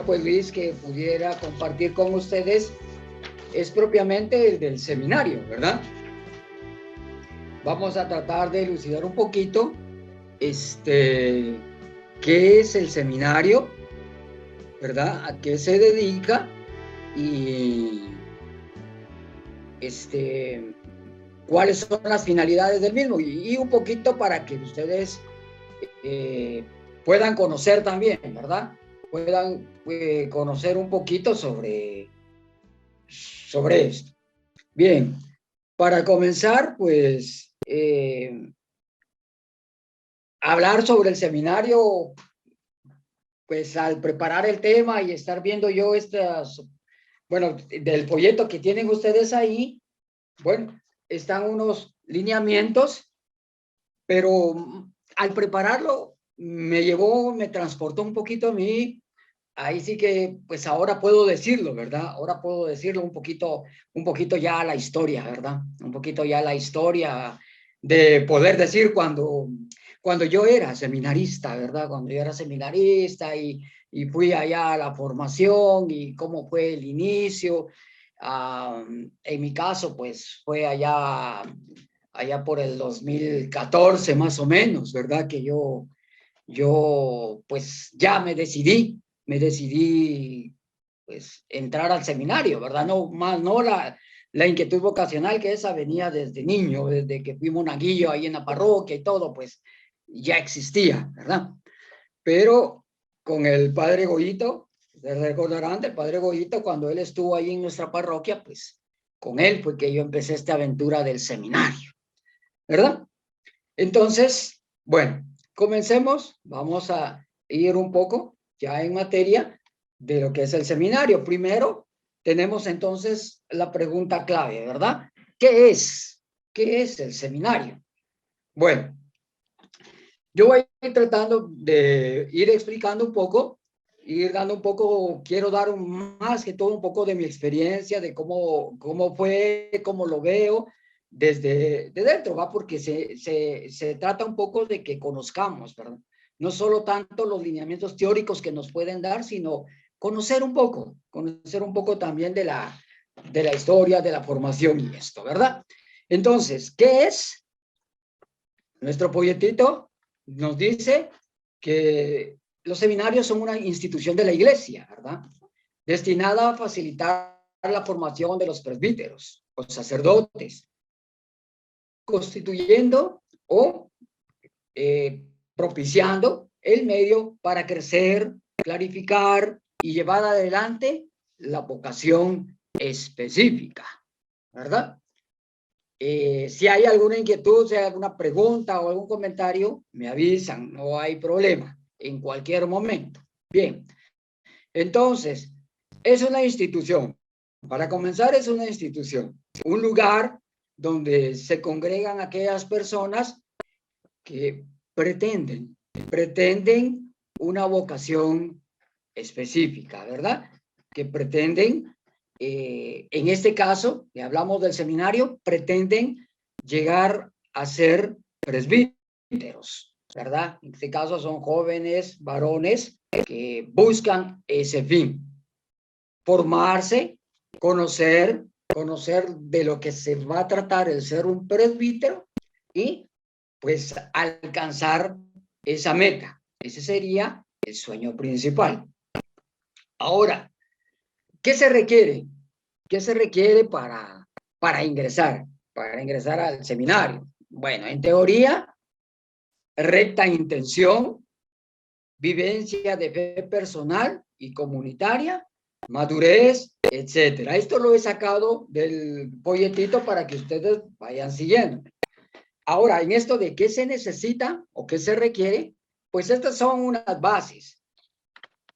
pues Luis, que pudiera compartir con ustedes es propiamente el del seminario, ¿verdad? Vamos a tratar de elucidar un poquito qué es el seminario, ¿verdad? A qué se dedica y cuáles son las finalidades del mismo y un poquito para que ustedes puedan conocer también, ¿verdad? Puedan conocer un poquito sobre esto. Bien, para comenzar, pues, hablar sobre el seminario, pues al preparar el tema y estar viendo yo bueno, del folleto que tienen ustedes ahí, bueno, están unos lineamientos, pero al prepararlo me transportó un poquito a mí. Ahí sí que, pues ahora puedo decirlo, ¿verdad? Ahora puedo decirlo un poquito ya a la historia, ¿verdad? Un poquito ya a la historia de poder decir cuando yo era seminarista, ¿verdad? Cuando yo era seminarista y fui allá a la formación y cómo fue el inicio. En mi caso, pues fue allá por el 2014 más o menos, ¿verdad? Que yo pues ya me decidí pues entrar al seminario, ¿verdad? No la inquietud vocacional, que esa venía desde niño, desde que fui monaguillo ahí en la parroquia y todo, pues ya existía, ¿verdad? Pero con el padre Goyito, ustedes recordarán del padre Goyito, cuando él estuvo ahí en nuestra parroquia, pues con él fue que yo empecé esta aventura del seminario, ¿verdad? Entonces, bueno, comencemos. Vamos a ir un poco ya en materia de lo que es el seminario. Primero, tenemos entonces la pregunta clave, ¿verdad? ¿Qué es? ¿Qué es el seminario? Bueno, yo voy a ir tratando de ir explicando un poco, ir dando un poco, quiero dar más que todo un poco de mi experiencia, de cómo fue, cómo lo veo desde de dentro, ¿va? Porque se trata un poco de que conozcamos, ¿verdad? No solo tanto los lineamientos teóricos que nos pueden dar, sino conocer un poco también de la historia, de la formación y esto, ¿verdad? Entonces, ¿qué es? Nuestro folletito nos dice que los seminarios son una institución de la iglesia, ¿verdad? Destinada a facilitar la formación de los presbíteros, los sacerdotes, constituyendo o propiciando el medio para crecer, clarificar y llevar adelante la vocación específica, ¿verdad? Si hay alguna inquietud, si hay alguna pregunta o algún comentario, me avisan, no hay problema, en cualquier momento. Bien, entonces, es una institución. Para comenzar, es una institución, un lugar donde se congregan aquellas personas que pretenden una vocación específica, ¿verdad? Que pretenden, en este caso, que hablamos del seminario, pretenden llegar a ser presbíteros, ¿verdad? En este caso son jóvenes, varones, que buscan ese fin, formarse, conocer de lo que se va a tratar el ser un presbítero y pues alcanzar esa meta. Ese sería el sueño principal. Ahora, ¿qué se requiere? ¿Qué se requiere para ingresar al seminario? Bueno, en teoría, recta intención, vivencia de fe personal y comunitaria, madurez, etcétera. Esto lo he sacado del folletito para que ustedes vayan siguiendo. Ahora, en esto de qué se necesita o qué se requiere, pues estas son unas bases.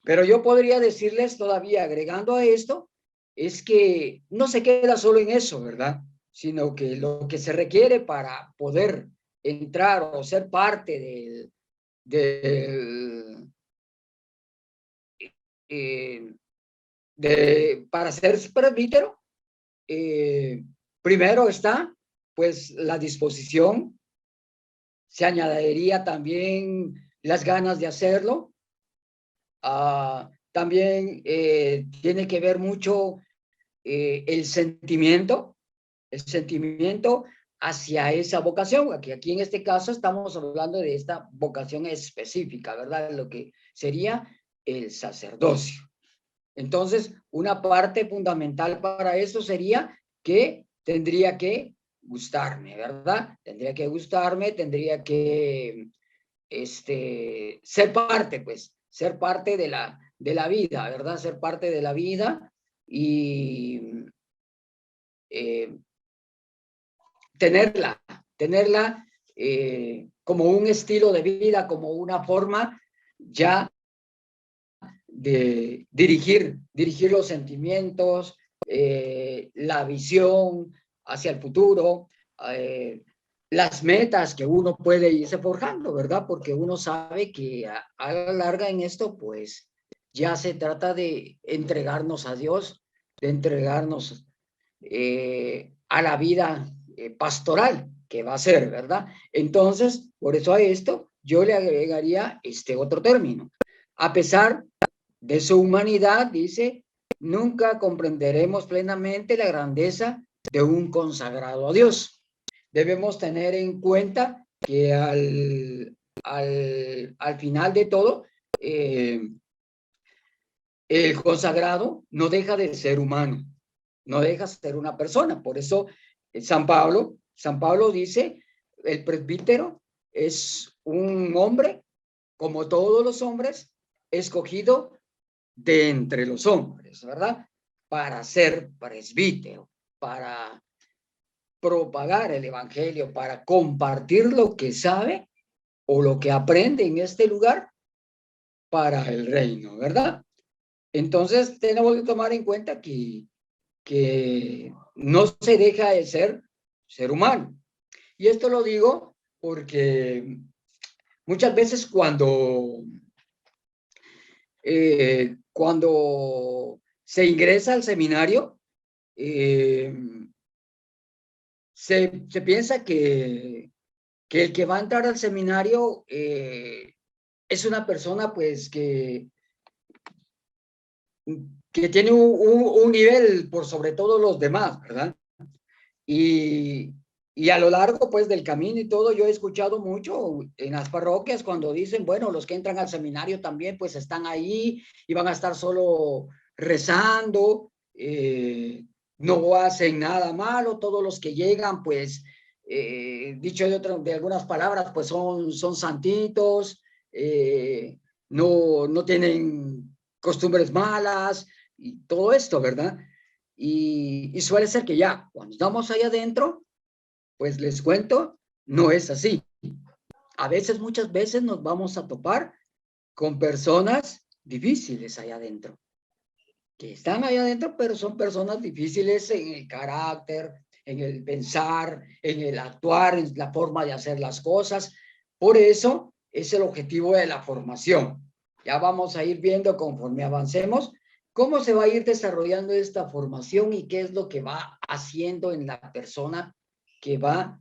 Pero yo podría decirles todavía, agregando a esto, es que no se queda solo en eso, ¿verdad? Sino que lo que se requiere para poder entrar o ser parte para ser presbítero, primero está, pues, la disposición, se añadiría también las ganas de hacerlo, también tiene que ver mucho el sentimiento hacia esa vocación. Aquí en este caso estamos hablando de esta vocación específica, ¿verdad? Lo que sería el sacerdocio. Entonces, una parte fundamental para eso sería que tendría que gustarme, ¿verdad? Tendría que gustarme, tendría que ser parte, pues, ser parte de la vida, ¿verdad? Ser parte de la vida y eh, tenerla como un estilo de vida, como una forma ya de dirigir los sentimientos, la visión hacia el futuro, las metas que uno puede irse forjando, ¿verdad? Porque uno sabe que a la larga en esto, pues ya se trata de entregarnos a Dios, de entregarnos a la vida pastoral que va a ser, ¿verdad? Entonces, por eso a esto yo le agregaría este otro término. A pesar de su humanidad, dice, nunca comprenderemos plenamente la grandeza de un consagrado a Dios. Debemos tener en cuenta que al final de todo, el consagrado no deja de ser humano, no deja de ser una persona. Por eso San Pablo dice, el presbítero es un hombre, como todos los hombres, escogido de entre los hombres, ¿verdad? Para ser presbítero, para propagar el evangelio, para compartir lo que sabe o lo que aprende en este lugar para el reino, ¿verdad? Entonces tenemos que tomar en cuenta que no se deja de ser humano. Y esto lo digo porque muchas veces cuando se ingresa al seminario, se piensa que el que va a entrar al seminario es una persona pues que tiene un nivel por sobre todos los demás, ¿verdad? Y a lo largo pues del camino y todo, yo he escuchado mucho en las parroquias cuando dicen, bueno, los que entran al seminario también pues están ahí y van a estar solo rezando, no hacen nada malo, todos los que llegan pues, dicho de algunas palabras, pues son santitos, no tienen costumbres malas y todo esto, ¿verdad? Y suele ser que ya, cuando estamos ahí adentro, pues les cuento, no es así. A veces, muchas veces nos vamos a topar con personas difíciles allá adentro, que están allá adentro, pero son personas difíciles en el carácter, en el pensar, en el actuar, en la forma de hacer las cosas. Por eso es el objetivo de la formación. Ya vamos a ir viendo conforme avancemos cómo se va a ir desarrollando esta formación y qué es lo que va haciendo en la persona que va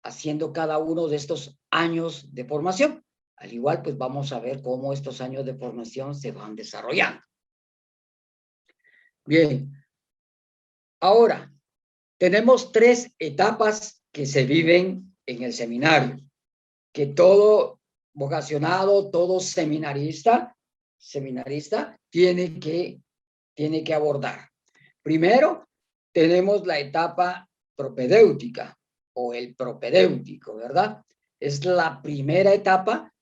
haciendo cada uno de estos años de formación. Al igual, pues vamos a ver cómo estos años de formación se van desarrollando. Bien, ahora tenemos 3 etapas que se viven en el seminario, que todo vocacionado, todo seminarista tiene que abordar. Primero, tenemos la etapa propedéutica o el propedéutico, ¿verdad? Es la primera etapa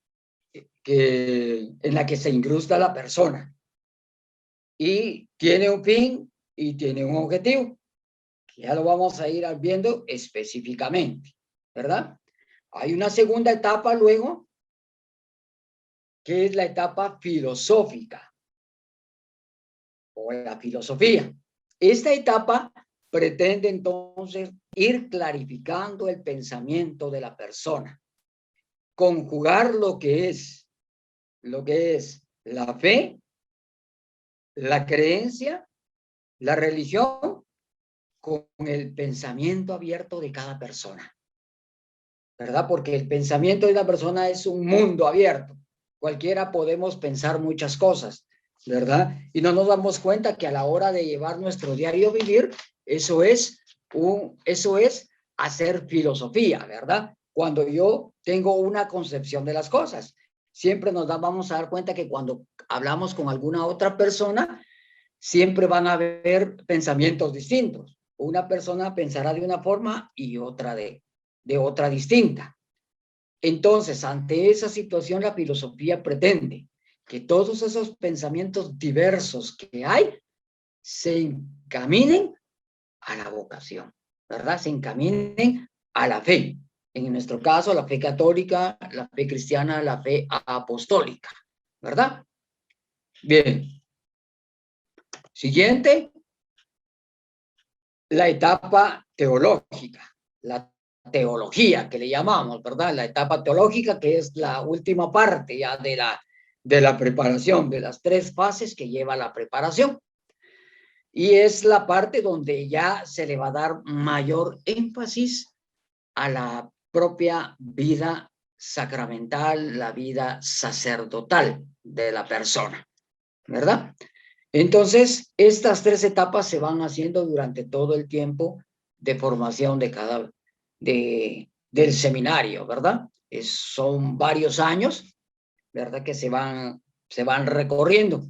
en la que se incrusta la persona y tiene un fin y tiene un objetivo, que ya lo vamos a ir viendo específicamente, ¿verdad? Hay una segunda etapa luego, que es la etapa filosófica o la filosofía. Esta etapa pretende entonces ir clarificando el pensamiento de la persona, conjugar lo que es la fe, la creencia, la religión con el pensamiento abierto de cada persona, ¿verdad? Porque el pensamiento de una persona es un mundo abierto. Cualquiera podemos pensar muchas cosas, ¿verdad? Y no nos damos cuenta que a la hora de llevar nuestro diario vivir, eso es hacer filosofía, ¿verdad? Cuando yo tengo una concepción de las cosas. Siempre vamos a dar cuenta que cuando hablamos con alguna otra persona, siempre van a haber pensamientos distintos. Una persona pensará de una forma y otra de otra distinta. Entonces, ante esa situación, la filosofía pretende que todos esos pensamientos diversos que hay se encaminen a la vocación, ¿verdad? Se encaminen a la fe. En nuestro caso, la fe católica, la fe cristiana, la fe apostólica, ¿verdad? Bien. Siguiente, la etapa teológica, la teología que le llamamos, ¿verdad? La etapa teológica, que es la última parte ya de la preparación, de las 3 fases que lleva la preparación. Y es la parte donde ya se le va a dar mayor énfasis a la propia vida sacramental, la vida sacerdotal de la persona, ¿verdad? Entonces, estas 3 etapas se van haciendo durante todo el tiempo de formación del seminario, ¿verdad? Son varios años, ¿verdad? Que se van recorriendo.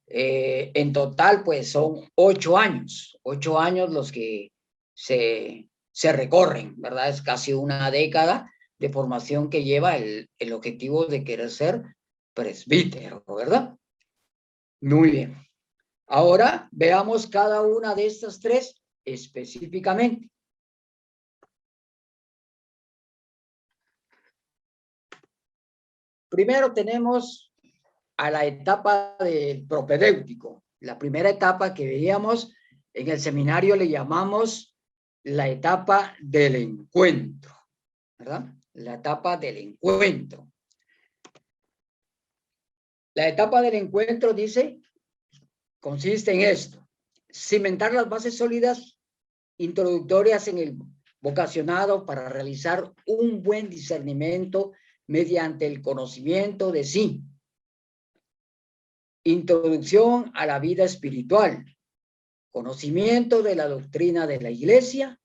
En total, pues son 8 años, 8 años los que se recorren, ¿verdad? Es casi una década de formación que lleva el objetivo de querer ser presbítero, ¿verdad? Muy bien. Ahora veamos cada una de estas 3 específicamente. Primero tenemos a la etapa del propedéutico. La primera etapa que veíamos en el seminario le llamamos la etapa del encuentro, ¿verdad? La etapa del encuentro. La etapa del encuentro consiste en esto: cimentar las bases sólidas introductorias en el vocacionado para realizar un buen discernimiento mediante el conocimiento de sí. Introducción a la vida espiritual, conocimiento de la doctrina de la Iglesia,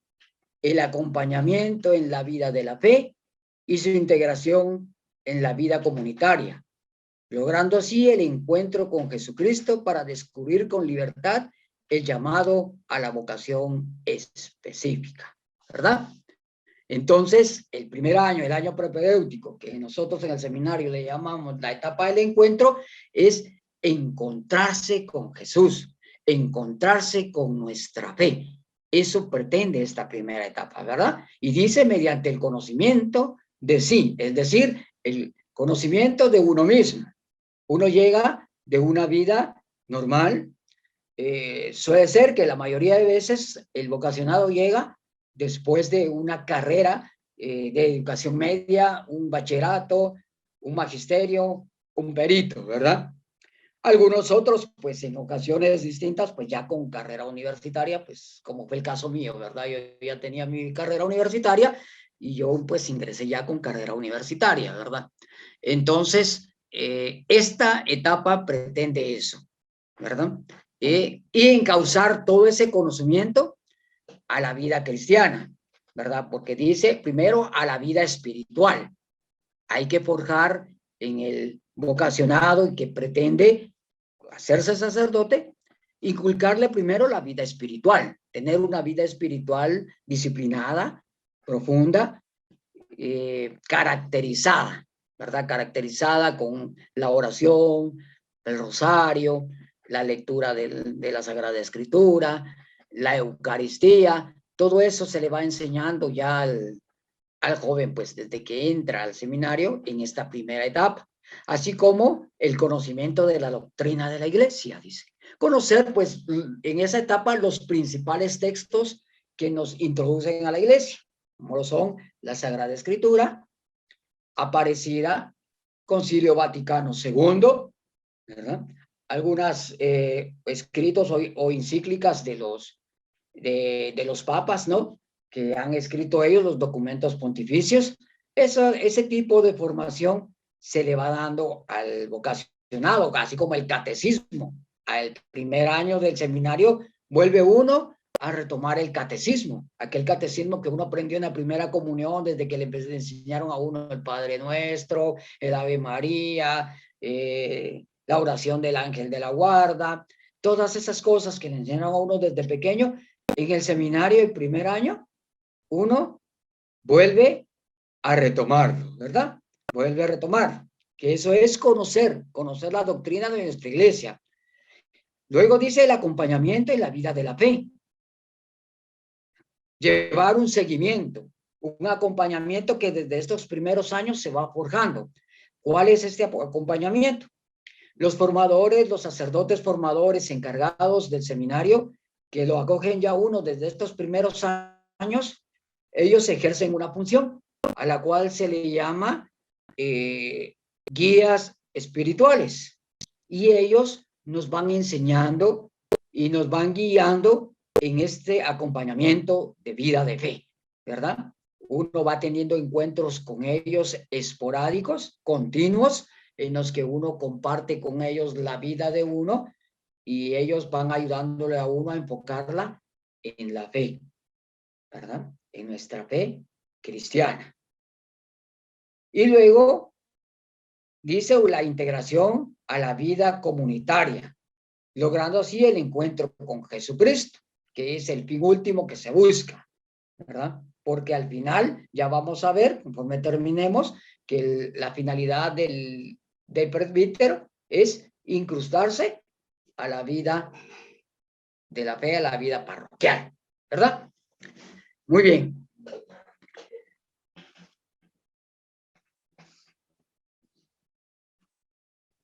el acompañamiento en la vida de la fe y su integración en la vida comunitaria, logrando así el encuentro con Jesucristo para descubrir con libertad el llamado a la vocación específica, ¿verdad? Entonces, el primer año, el año propedéutico, que nosotros en el seminario le llamamos la etapa del encuentro, es encontrarse con Jesús, encontrarse con nuestra fe. Eso pretende esta primera etapa, ¿verdad? Y dice mediante el conocimiento de sí, es decir, el conocimiento de uno mismo. Uno llega de una vida normal. Suele ser que la mayoría de veces el vocacionado llega después de una carrera de educación media, un bachillerato, un magisterio, un perito, ¿verdad? Algunos otros, pues en ocasiones distintas, pues ya con carrera universitaria, pues como fue el caso mío, ¿verdad? Yo ya tenía mi carrera universitaria y yo pues ingresé ya con carrera universitaria, ¿verdad? Entonces, esta etapa pretende eso, ¿verdad? Y encauzar todo ese conocimiento a la vida cristiana, ¿verdad? Porque dice primero a la vida espiritual. Hay que forjar en el vocacionado y que pretende hacerse sacerdote, inculcarle primero la vida espiritual, tener una vida espiritual disciplinada, profunda, caracterizada, ¿verdad? Caracterizada con la oración, el rosario, la lectura de la Sagrada Escritura, la Eucaristía, todo eso se le va enseñando ya al joven, pues desde que entra al seminario en esta primera etapa, así como el conocimiento de la doctrina de la Iglesia, dice. Conocer, pues, en esa etapa los principales textos que nos introducen a la Iglesia, como lo son la Sagrada Escritura, Aparecida, Concilio Vaticano II, ¿verdad? Algunas escritos o encíclicas de los papas, ¿no? Que han escrito ellos los documentos pontificios. Ese tipo de formación se le va dando al vocacionado vocacional, así como el catecismo. Al primer año del seminario vuelve uno a retomar el catecismo, aquel catecismo que uno aprendió en la primera comunión desde que le enseñaron a uno el Padre Nuestro, el Ave María, la oración del ángel de la guarda, todas esas cosas que le enseñaron a uno desde pequeño. En el seminario, el primer año, uno vuelve a retomarlo, ¿verdad? Vuelve a retomar, que eso es conocer la doctrina de nuestra iglesia. Luego dice el acompañamiento en la vida de la fe. Llevar un seguimiento, un acompañamiento que desde estos primeros años se va forjando. ¿Cuál es este acompañamiento? Los formadores, los sacerdotes formadores encargados del seminario, que lo acogen ya uno desde estos primeros años, ellos ejercen una función a la cual se le llama guías espirituales. Y ellos nos van enseñando y nos van guiando en este acompañamiento de vida de fe, ¿verdad? Uno va teniendo encuentros con ellos esporádicos, continuos, en los que uno comparte con ellos la vida de uno y ellos van ayudándole a uno a enfocarla en la fe, ¿verdad? En nuestra fe cristiana. Y luego dice la integración a la vida comunitaria, logrando así el encuentro con Jesucristo, que es el fin último que se busca, ¿verdad? Porque al final ya vamos a ver, conforme terminemos, que la finalidad del presbítero es incrustarse a la vida de la fe, a la vida parroquial, ¿verdad? Muy bien.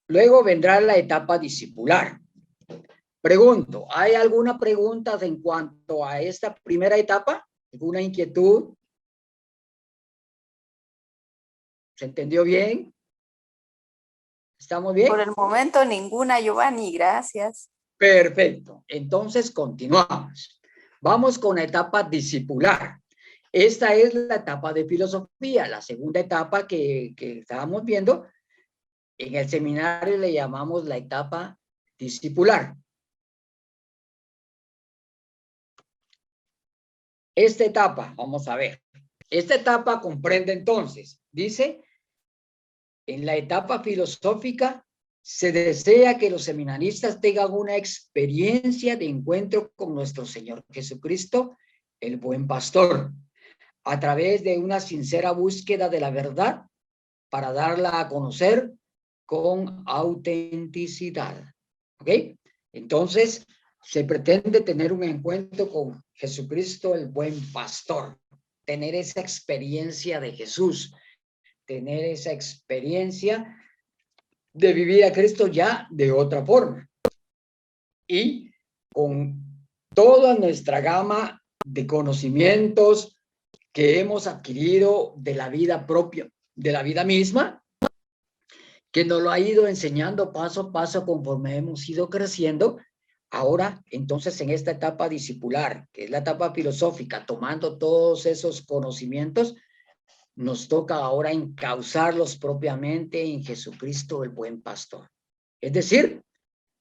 Luego vendrá la etapa discipular. Pregunto, ¿hay alguna pregunta en cuanto a esta primera etapa? ¿Alguna inquietud? ¿Se entendió bien? ¿Estamos bien? Por el momento ninguna, Giovanni, gracias. Perfecto. Entonces continuamos. Vamos con la etapa discipular. Esta es la etapa de filosofía, la segunda etapa que estábamos viendo. En el seminario le llamamos la etapa discipular. Esta etapa, vamos a ver. Esta etapa comprende entonces, dice, en la etapa filosófica se desea que los seminaristas tengan una experiencia de encuentro con nuestro Señor Jesucristo, el buen pastor, a través de una sincera búsqueda de la verdad para darla a conocer con autenticidad. ¿Ok? Entonces, se pretende tener un encuentro con Jesucristo, el buen pastor, tener esa experiencia de Jesús, tener esa experiencia de vivir a Cristo ya de otra forma. Y con toda nuestra gama de conocimientos que hemos adquirido de la vida propia, de la vida misma, que nos lo ha ido enseñando paso a paso conforme hemos ido creciendo. Ahora, entonces, en esta etapa discipular, que es la etapa filosófica, tomando todos esos conocimientos, nos toca ahora encauzarlos propiamente en Jesucristo, el buen pastor. Es decir,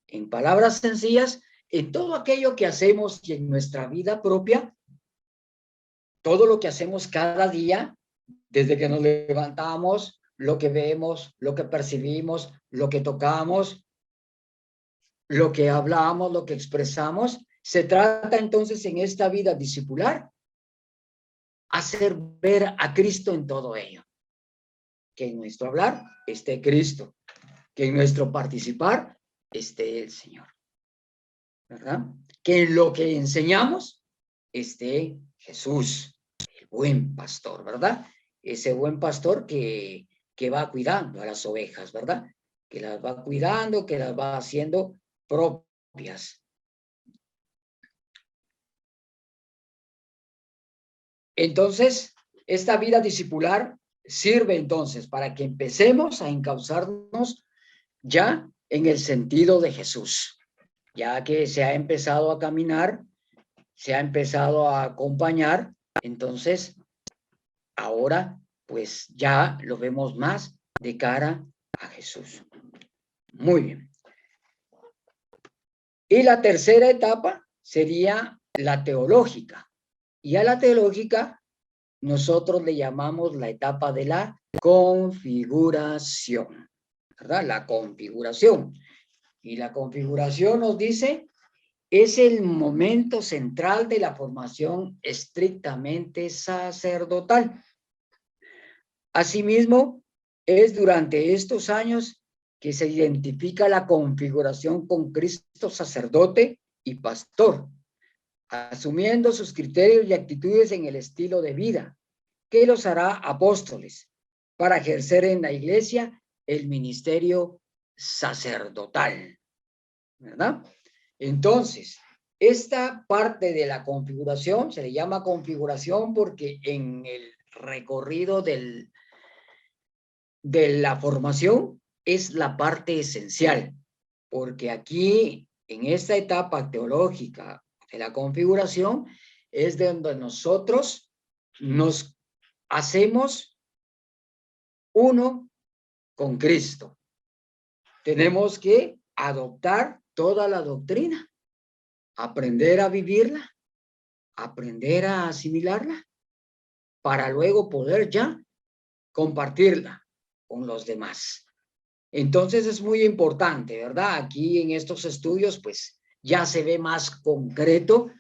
en palabras sencillas, en todo aquello que hacemos y en nuestra vida propia, todo lo que hacemos cada día, desde que nos levantamos, lo que vemos, lo que percibimos, lo que tocamos, lo que hablamos, lo que expresamos, se trata entonces en esta vida discipular, hacer ver a Cristo en todo ello. Que en nuestro hablar esté Cristo, que en nuestro participar esté el Señor, ¿verdad? Que en lo que enseñamos esté Jesús, el buen pastor, ¿verdad? Ese buen pastor que va cuidando a las ovejas, ¿verdad? Que las va cuidando, que las va haciendo propias. Entonces, esta vida discipular sirve entonces para que empecemos a encauzarnos ya en el sentido de Jesús, ya que se ha empezado a caminar, se ha empezado a acompañar, entonces ahora pues ya lo vemos más de cara a Jesús. Muy bien. Y la tercera etapa sería la teológica. Y a la teológica nosotros le llamamos la etapa de la configuración, ¿verdad? La configuración. Y la configuración nos dice, es el momento central de la formación estrictamente sacerdotal. Asimismo, es durante estos años que se identifica la configuración con Cristo sacerdote y pastor, asumiendo sus criterios y actitudes en el estilo de vida, que los hará apóstoles para ejercer en la iglesia el ministerio sacerdotal, ¿verdad? Entonces, esta parte de la configuración se le llama configuración porque en el recorrido de la formación es la parte esencial, porque aquí en esta etapa teológica de la configuración es de donde nosotros nos hacemos uno con Cristo. Tenemos que adoptar toda la doctrina, aprender a vivirla, aprender a asimilarla, para luego poder ya compartirla con los demás. Entonces es muy importante, ¿verdad? Aquí en estos estudios, pues ya se ve más concreto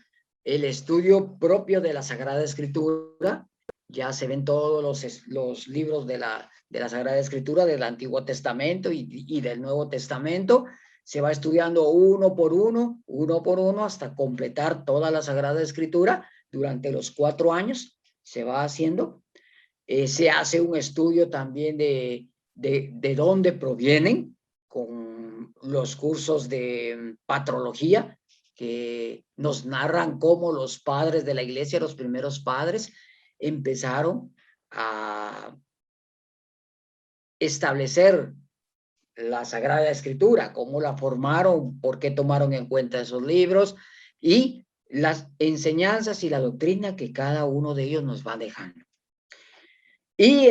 el estudio propio de la Sagrada Escritura. Ya se ven todos los libros de la Sagrada Escritura, del Antiguo Testamento y del Nuevo Testamento. Se va estudiando uno por uno, hasta completar toda la Sagrada Escritura durante los 4 años. Se va haciendo. Se hace un estudio también de dónde provienen con los cursos de patrología que nos narran cómo los padres de la iglesia, los primeros padres, empezaron a establecer la Sagrada Escritura, cómo la formaron, por qué tomaron en cuenta esos libros y las enseñanzas y la doctrina que cada uno de ellos nos va dejando. Y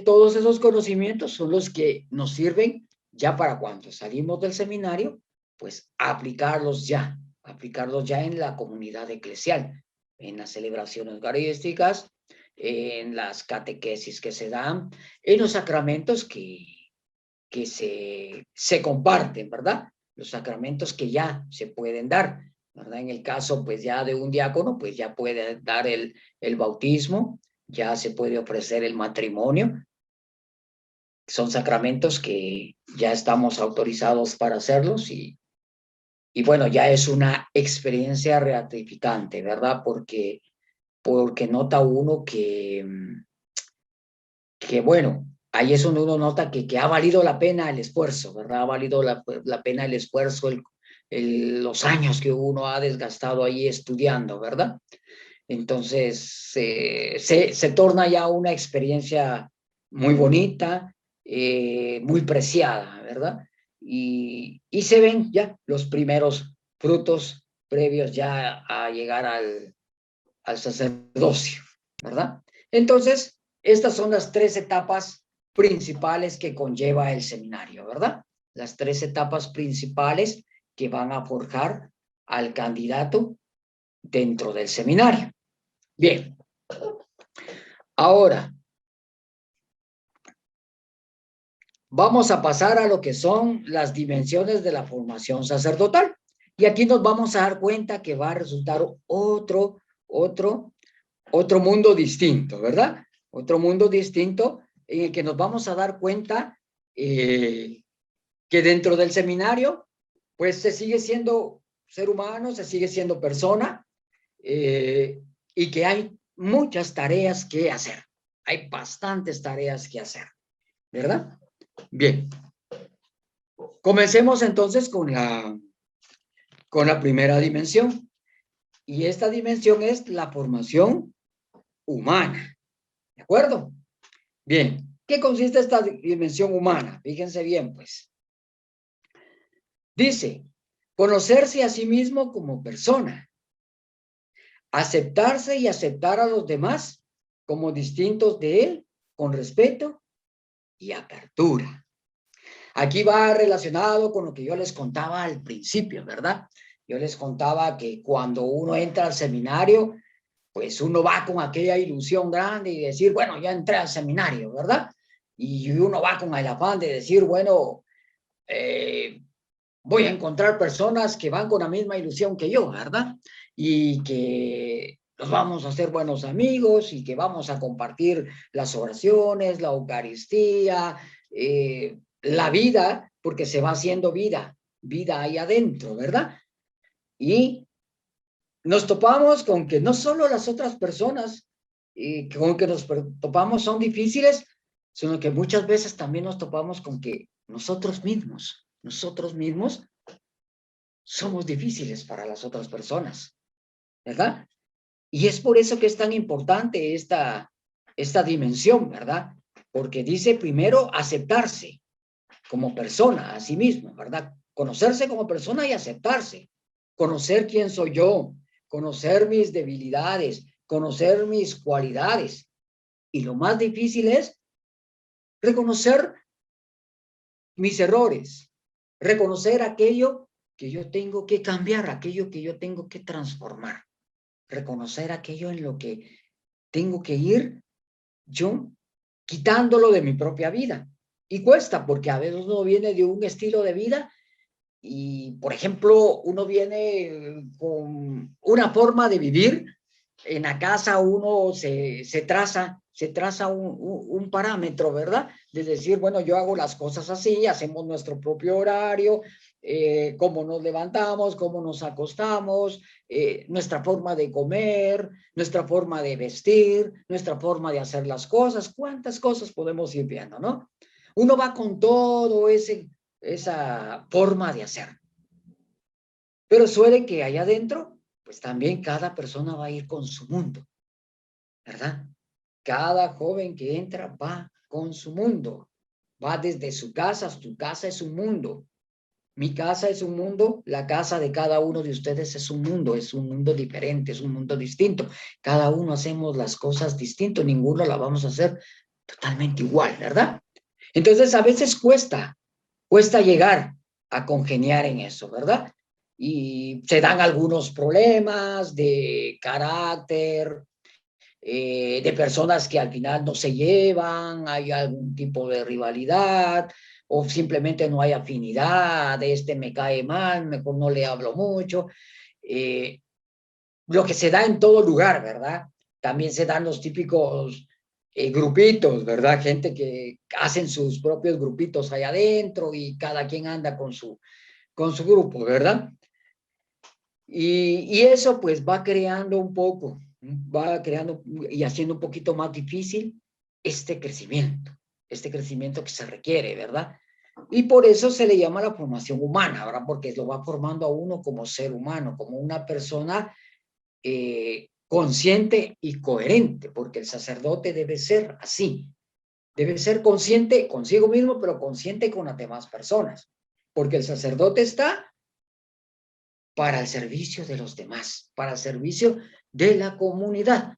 todos esos conocimientos son los que nos sirven ya para cuando salimos del seminario, pues aplicarlos ya en la comunidad eclesial, en las celebraciones eucarísticas, en las catequesis que se dan, en los sacramentos que se comparten, ¿verdad? Los sacramentos que ya se pueden dar, ¿verdad? En el caso, pues ya de un diácono, pues ya puede dar el bautismo, ya se puede ofrecer el matrimonio. Son sacramentos que ya estamos autorizados para hacerlos y bueno, ya es una experiencia gratificante, ¿verdad? Porque nota uno que bueno, ahí es donde uno nota que ha valido la pena el esfuerzo, ¿verdad? Ha valido la pena el esfuerzo, los años que uno ha desgastado ahí estudiando, ¿verdad? Entonces, se torna ya una experiencia muy bonita, muy preciada, ¿verdad? Y se ven ya los primeros frutos previos ya a llegar al sacerdocio, ¿verdad? Entonces, estas son las 3 etapas principales que conlleva el seminario, ¿verdad? Las 3 etapas principales que van a forjar al candidato dentro del seminario. Bien. Ahora, vamos a pasar a lo que son las dimensiones de la formación sacerdotal. Y aquí nos vamos a dar cuenta que va a resultar otro mundo distinto, ¿verdad? Otro mundo distinto en el que nos vamos a dar cuenta que dentro del seminario, pues se sigue siendo ser humano, se sigue siendo persona, y que hay muchas tareas que hacer. Hay bastantes tareas que hacer, ¿verdad? Bien. Comencemos entonces con la primera dimensión. Y esta dimensión es la formación humana. ¿De acuerdo? Bien. ¿Qué consiste esta dimensión humana? Fíjense bien, pues. Dice, conocerse a sí mismo como persona. Aceptarse y aceptar a los demás como distintos de él, con respeto y apertura. Aquí va relacionado con lo que yo les contaba al principio, ¿verdad? Yo les contaba que cuando uno entra al seminario, pues uno va con aquella ilusión grande y decir, bueno, ya entré al seminario, ¿verdad? Y uno va con el afán de decir, bueno, voy a encontrar personas que van con la misma ilusión que yo, ¿verdad? Y que nos vamos a hacer buenos amigos y que vamos a compartir las oraciones, la Eucaristía, la vida, porque se va haciendo vida, vida ahí adentro, ¿verdad? Y nos topamos con que no solo las otras personas con que nos topamos son difíciles, sino que muchas veces también nos topamos con que nosotros mismos somos difíciles para las otras personas, ¿verdad? Y es por eso que es tan importante esta dimensión, ¿verdad? Porque dice primero aceptarse como persona a sí mismo, ¿verdad? Conocerse como persona y aceptarse. Conocer quién soy yo, conocer mis debilidades, conocer mis cualidades. Y lo más difícil es reconocer mis errores, reconocer aquello que yo tengo que cambiar, aquello que yo tengo que transformar, reconocer aquello en lo que tengo que ir yo quitándolo de mi propia vida. Y cuesta, porque a veces uno viene de un estilo de vida y, por ejemplo, uno viene con una forma de vivir. En la casa uno se traza un parámetro, ¿verdad? De decir, bueno, yo hago las cosas así, hacemos nuestro propio horario, cómo nos levantamos, cómo nos acostamos, nuestra forma de comer, nuestra forma de vestir, nuestra forma de hacer las cosas, cuántas cosas podemos ir viendo, ¿no? Uno va con todo esa forma de hacer. Pero suele que allá adentro, pues también cada persona va a ir con su mundo, ¿verdad? Cada joven que entra va con su mundo, va desde su casa, tu casa es un mundo, mi casa es un mundo, la casa de cada uno de ustedes es un mundo diferente, es un mundo distinto. Cada uno hacemos las cosas distinto, ninguno la vamos a hacer totalmente igual, ¿verdad? Entonces a veces cuesta llegar a congeniar en eso, ¿verdad? Y se dan algunos problemas de carácter, de personas que al final no se llevan, hay algún tipo de rivalidad o simplemente no hay afinidad, este me cae mal, mejor no le hablo mucho. Lo que se da en todo lugar, ¿verdad? También se dan los típicos grupitos, ¿verdad? Gente que hacen sus propios grupitos allá adentro y cada quien anda con su grupo, ¿verdad? Y eso pues va creando un poco, va creando y haciendo un poquito más difícil este crecimiento que se requiere, ¿verdad? Y por eso se le llama la formación humana, ¿verdad? Porque lo va formando a uno como ser humano, como una persona consciente y coherente, porque el sacerdote debe ser así, debe ser consciente consigo mismo, pero consciente con las demás personas, porque el sacerdote está para el servicio de los demás, para el servicio de la comunidad,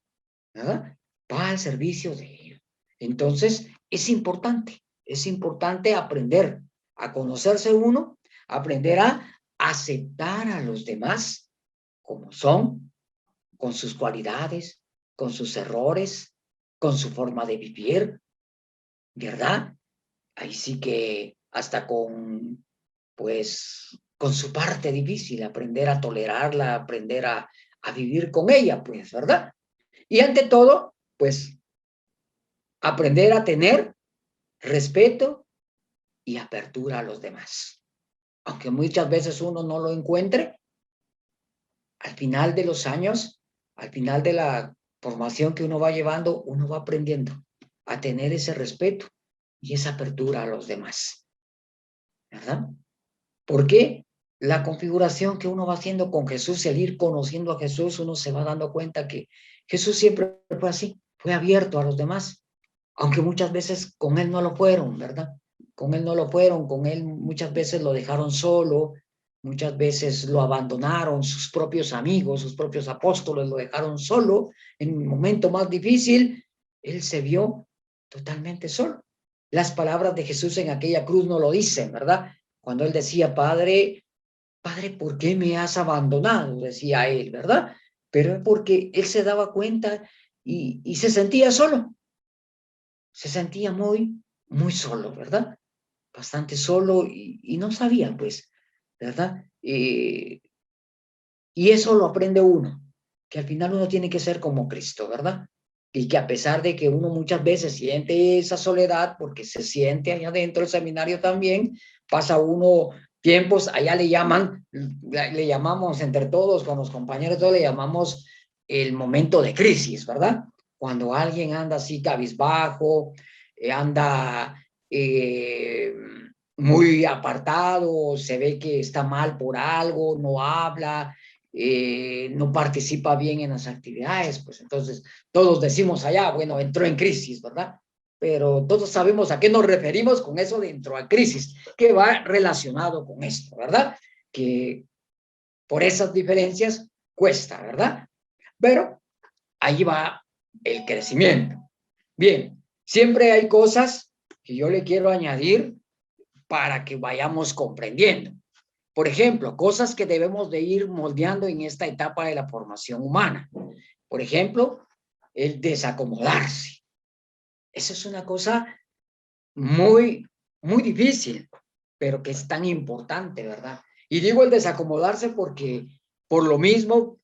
¿verdad? Para el servicio de ellos. Entonces, es importante aprender a conocerse uno, aprender a aceptar a los demás como son, con sus cualidades, con sus errores, con su forma de vivir, ¿verdad? Ahí sí que hasta pues, con su parte difícil, aprender a tolerarla, aprender a vivir con ella, pues, ¿verdad? Y ante todo, pues, aprender a tener respeto y apertura a los demás. Aunque muchas veces uno no lo encuentre, al final de los años, al final de la formación que uno va llevando, uno va aprendiendo a tener ese respeto y esa apertura a los demás, ¿verdad? Porque la configuración que uno va haciendo con Jesús, el ir conociendo a Jesús, uno se va dando cuenta que Jesús siempre fue así, fue abierto a los demás, aunque muchas veces con él no lo fueron, ¿verdad? Con él no lo fueron, con él muchas veces lo dejaron solo, muchas veces lo abandonaron, sus propios amigos, sus propios apóstoles lo dejaron solo, en un momento más difícil, él se vio totalmente solo. Las palabras de Jesús en aquella cruz no lo dicen, ¿verdad? Cuando él decía, Padre, Padre, ¿por qué me has abandonado? Decía él, ¿verdad? Pero es porque él se daba cuenta y se sentía solo. Se sentía muy solo, ¿verdad? Bastante solo y no sabía, pues, ¿verdad? Y eso lo aprende uno, que al final uno tiene que ser como Cristo, ¿verdad? Y que a pesar de que uno muchas veces siente esa soledad, porque se siente allá dentro del seminario también, pasa uno tiempos, allá le llamamos entre todos, con los compañeros, todos le llamamos el momento de crisis, ¿verdad? Cuando alguien anda así cabizbajo, anda muy apartado, se ve que está mal por algo, no habla, no participa bien en las actividades, pues entonces todos decimos allá, bueno, entró en crisis, ¿verdad? Pero todos sabemos a qué nos referimos con eso de entró a crisis, que va relacionado con esto, ¿verdad? Que por esas diferencias cuesta, ¿verdad? Pero ahí va el crecimiento. Bien, siempre hay cosas que yo le quiero añadir para que vayamos comprendiendo. Por ejemplo, cosas que debemos de ir moldeando en esta etapa de la formación humana. Por ejemplo, el desacomodarse. Eso es una cosa muy difícil, pero que es tan importante, ¿verdad? Y digo el desacomodarse porque por lo mismo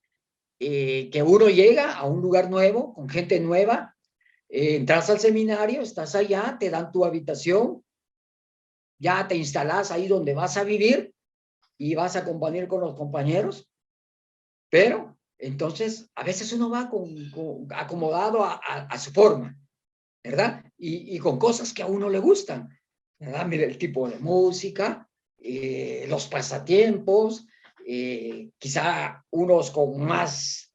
que uno llega a un lugar nuevo, con gente nueva, entras al seminario, estás allá, te dan tu habitación, ya te instalas ahí donde vas a vivir y vas a compartir con los compañeros, pero entonces a veces uno va acomodado a su forma, ¿verdad? Y con cosas que a uno le gustan, ¿verdad? Mire, el tipo de música, los pasatiempos, quizá unos con más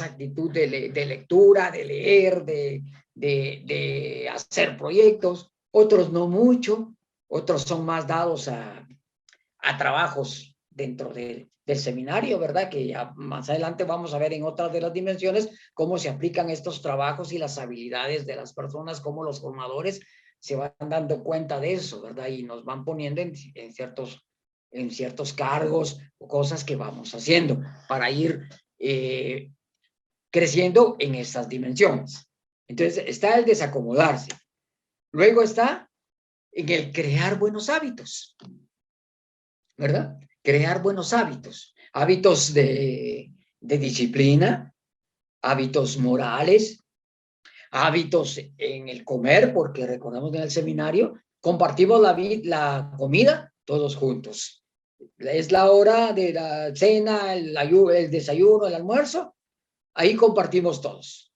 actitud de lectura, de leer, de hacer proyectos, otros no mucho, otros son más dados a trabajos dentro del seminario, ¿verdad? Que ya más adelante vamos a ver en otras de las dimensiones cómo se aplican estos trabajos y las habilidades de las personas, cómo los formadores se van dando cuenta de eso, ¿verdad? Y nos van poniendo en ciertos cargos o cosas que vamos haciendo para ir creciendo en estas dimensiones. Entonces, está el desacomodarse. Luego está en el crear buenos hábitos, ¿verdad? Crear buenos hábitos, hábitos de disciplina, hábitos morales, hábitos en el comer, porque recordamos que en el seminario compartimos la comida todos juntos. Es la hora de la cena, el desayuno, el almuerzo, ahí compartimos todos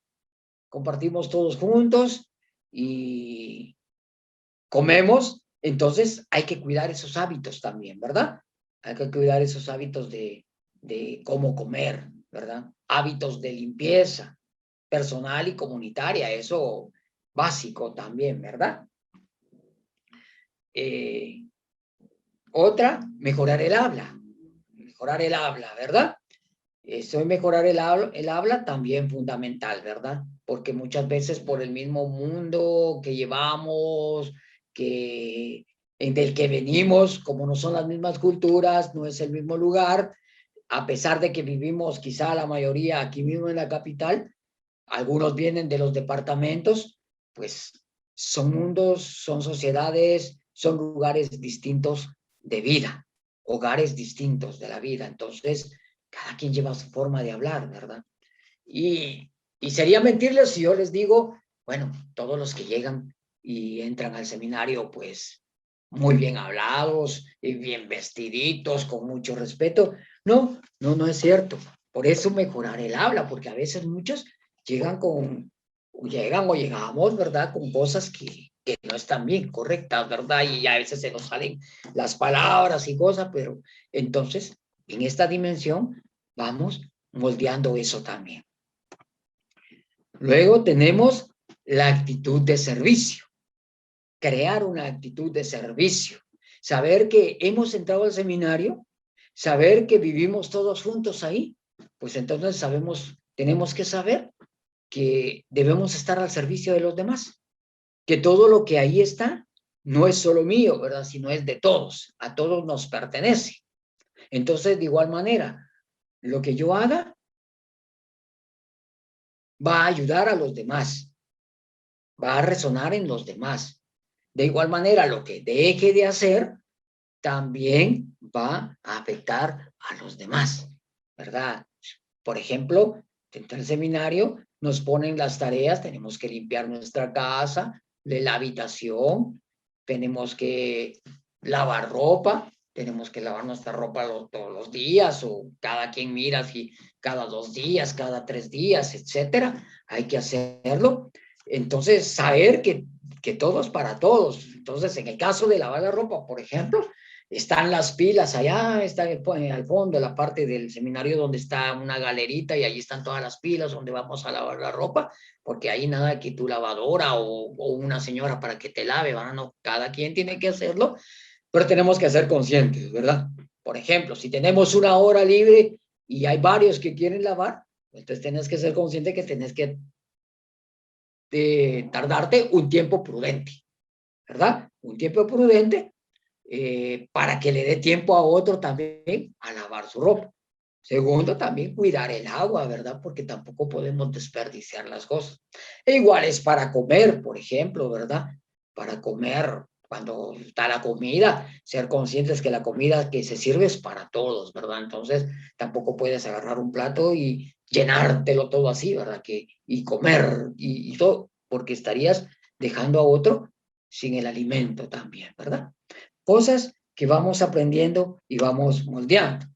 juntos y comemos, entonces hay que cuidar esos hábitos también, ¿verdad? Hay que cuidar esos hábitos de cómo comer, ¿verdad? Hábitos de limpieza personal y comunitaria, eso básico también, ¿verdad? Otra, mejorar el habla, ¿verdad? Eso es mejorar el habla también fundamental, ¿verdad? Porque muchas veces por el mismo mundo que llevamos, del que venimos, como no son las mismas culturas, no es el mismo lugar, a pesar de que vivimos quizá la mayoría aquí mismo en la capital, algunos vienen de los departamentos, pues son mundos, son sociedades, son lugares distintos de vida, hogares distintos de la vida. Entonces, cada quien lleva su forma de hablar, ¿verdad? Y sería mentirles si yo les digo, bueno, todos los que llegan y entran al seminario, pues muy bien hablados y bien vestiditos, con mucho respeto. No es cierto. Por eso mejorar el habla, porque a veces muchos llegan o llegamos, ¿verdad? Con cosas que no están bien correctas, ¿verdad? Y a veces se nos salen las palabras y cosas, pero entonces en esta dimensión vamos moldeando eso también. Luego tenemos la actitud de servicio, crear una actitud de servicio, saber que hemos entrado al seminario, saber que vivimos todos juntos ahí, pues entonces tenemos que saber que debemos estar al servicio de los demás, que todo lo que ahí está no es solo mío, ¿verdad? Sino es de todos, a todos nos pertenece. Entonces, de igual manera, lo que yo haga va a ayudar a los demás, va a resonar en los demás. De igual manera, lo que deje de hacer también va a afectar a los demás, ¿verdad? Por ejemplo, dentro del seminario nos ponen las tareas, tenemos que limpiar nuestra casa, de la habitación, tenemos que lavar ropa, tenemos que lavar nuestra ropa todos los días o cada quien mira si cada 2 días, cada 3 días, etcétera. Hay que hacerlo. Entonces, saber que todo es para todos. Entonces, en el caso de lavar la ropa, por ejemplo, están las pilas allá, está al fondo, la parte del seminario donde está una galerita y allí están todas las pilas donde vamos a lavar la ropa, porque ahí nada que tu lavadora o una señora para que te lave, ¿verdad? No, cada quien tiene que hacerlo, pero tenemos que ser conscientes, ¿verdad? Por ejemplo, si tenemos una hora libre y hay varios que quieren lavar, entonces tienes que ser consciente que tienes que tardarte un tiempo prudente, ¿verdad? Un tiempo prudente para que le dé tiempo a otro también a lavar su ropa. Segundo, también cuidar el agua, ¿verdad? Porque tampoco podemos desperdiciar las cosas. E igual es para comer, por ejemplo, ¿verdad? Para comer, cuando está la comida, ser conscientes que la comida que se sirve es para todos, ¿verdad? Entonces, tampoco puedes agarrar un plato y llenártelo todo así, ¿verdad? Y comer y todo, porque estarías dejando a otro sin el alimento también, ¿verdad? Cosas que vamos aprendiendo y vamos moldeando.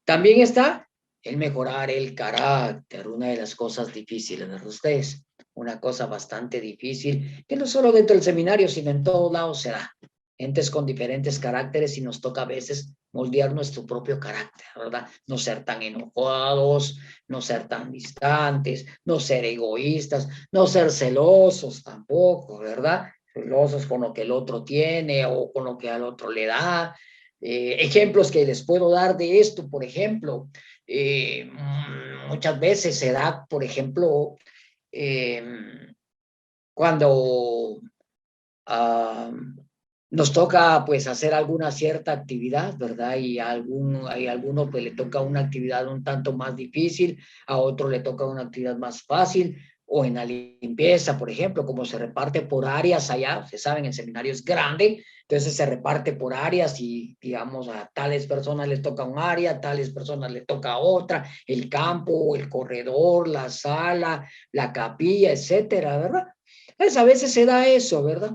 También está el mejorar el carácter, una de las cosas difíciles de ustedes, una cosa bastante difícil, que no solo dentro del seminario, sino en todos lados se da. Gentes con diferentes caracteres y nos toca a veces moldear nuestro propio carácter, ¿verdad? No ser tan enojados, no ser tan distantes, no ser egoístas, no ser celosos tampoco, ¿verdad? Celosos con lo que el otro tiene o con lo que al otro le da. Ejemplos que les puedo dar de esto, por ejemplo, muchas veces se da, por ejemplo, eh, cuando nos toca pues hacer alguna cierta actividad, ¿verdad? Y hay alguno pues le toca una actividad un tanto más difícil, a otro le toca una actividad más fácil, o en la limpieza, por ejemplo, como se reparte por áreas allá, se saben, el seminario es grande, entonces se reparte por áreas y digamos a tales personas les toca un área, a tales personas les toca otra, el campo, el corredor, la sala, la capilla, etcétera, ¿verdad? Pues a veces se da eso, ¿verdad?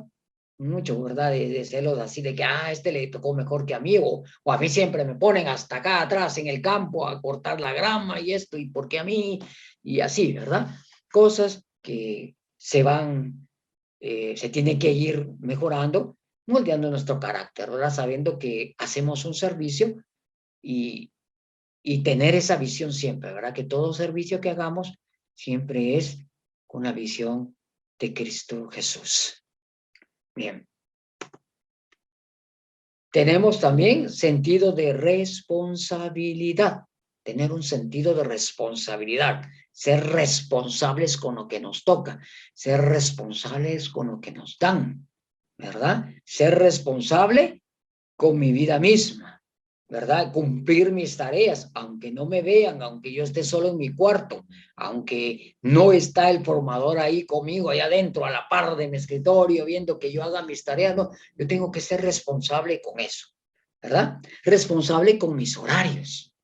Mucho, ¿verdad? De celos así de que, este le tocó mejor que a mí, o a mí siempre me ponen hasta acá atrás en el campo a cortar la grama y esto, y por qué a mí, y así, ¿verdad? Cosas que se van, se tiene que ir mejorando, moldeando nuestro carácter, ¿verdad? Sabiendo que hacemos un servicio y, y tener esa visión siempre, ¿verdad? Que todo servicio que hagamos siempre es con la visión de Cristo Jesús. Bien. Tenemos también sentido de responsabilidad, tener un sentido de responsabilidad, ser responsables con lo que nos toca, ser responsables con lo que nos dan, ¿verdad? Ser responsable con mi vida misma, ¿verdad? Cumplir mis tareas, aunque no me vean, aunque yo esté solo en mi cuarto, aunque no está el formador ahí conmigo, allá adentro, a la par de mi escritorio, viendo que yo haga mis tareas, no, yo tengo que ser responsable con eso, ¿verdad? Responsable con mis horarios,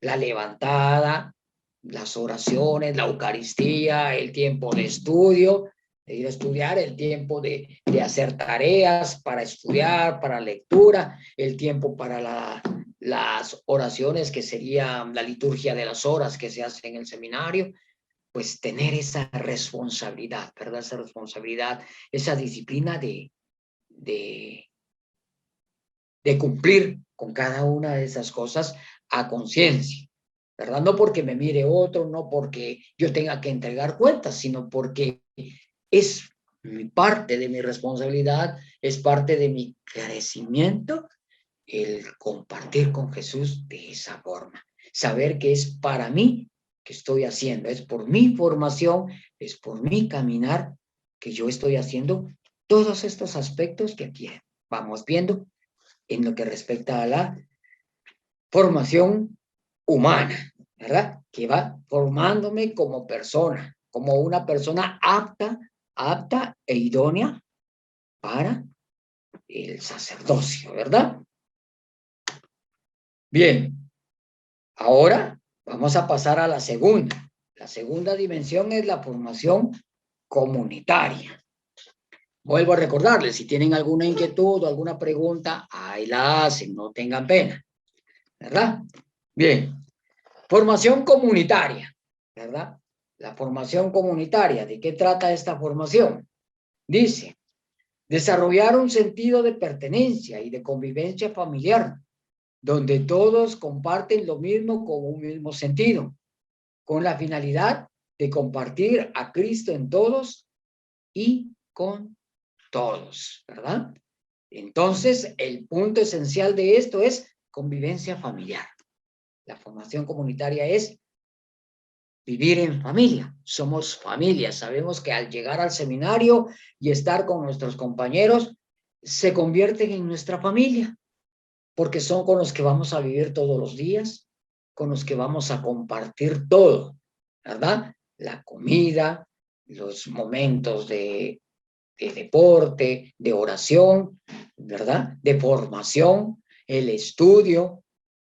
la levantada, las oraciones, la Eucaristía, el tiempo de estudio, de ir a estudiar, el tiempo de hacer tareas para estudiar, para lectura, el tiempo para las oraciones, que sería la liturgia de las horas que se hace en el seminario, pues tener esa responsabilidad, ¿verdad? Esa responsabilidad, esa disciplina de, de cumplir con cada una de esas cosas a conciencia, ¿verdad? No porque me mire otro, no porque yo tenga que entregar cuentas, sino porque es parte de mi responsabilidad, es parte de mi crecimiento el compartir con Jesús de esa forma. Saber que es para mí que estoy haciendo, es por mi formación, es por mi caminar que yo estoy haciendo Todos estos aspectos que aquí vamos viendo en lo que respecta a la formación humana, ¿verdad? Que va formándome como persona, como una persona apta e idónea para el sacerdocio, ¿verdad? Bien, ahora vamos a pasar a la segunda. La segunda dimensión es la formación comunitaria. Vuelvo a recordarles, si tienen alguna inquietud o alguna pregunta, ahí la hacen, no tengan pena, ¿verdad? Bien, formación comunitaria, ¿verdad? La formación comunitaria, ¿de qué trata esta formación? Dice, desarrollar un sentido de pertenencia y de convivencia familiar, donde todos comparten lo mismo con un mismo sentido, con la finalidad de compartir a Cristo en todos y con todos, ¿verdad? Entonces, el punto esencial de esto es convivencia familiar. La formación comunitaria es vivir en familia. Somos familia. Sabemos que al llegar al seminario y estar con nuestros compañeros, se convierten en nuestra familia, porque son con los que vamos a vivir todos los días, con los que vamos a compartir todo, ¿verdad? La comida, los momentos de deporte, de oración, ¿verdad? De formación, el estudio,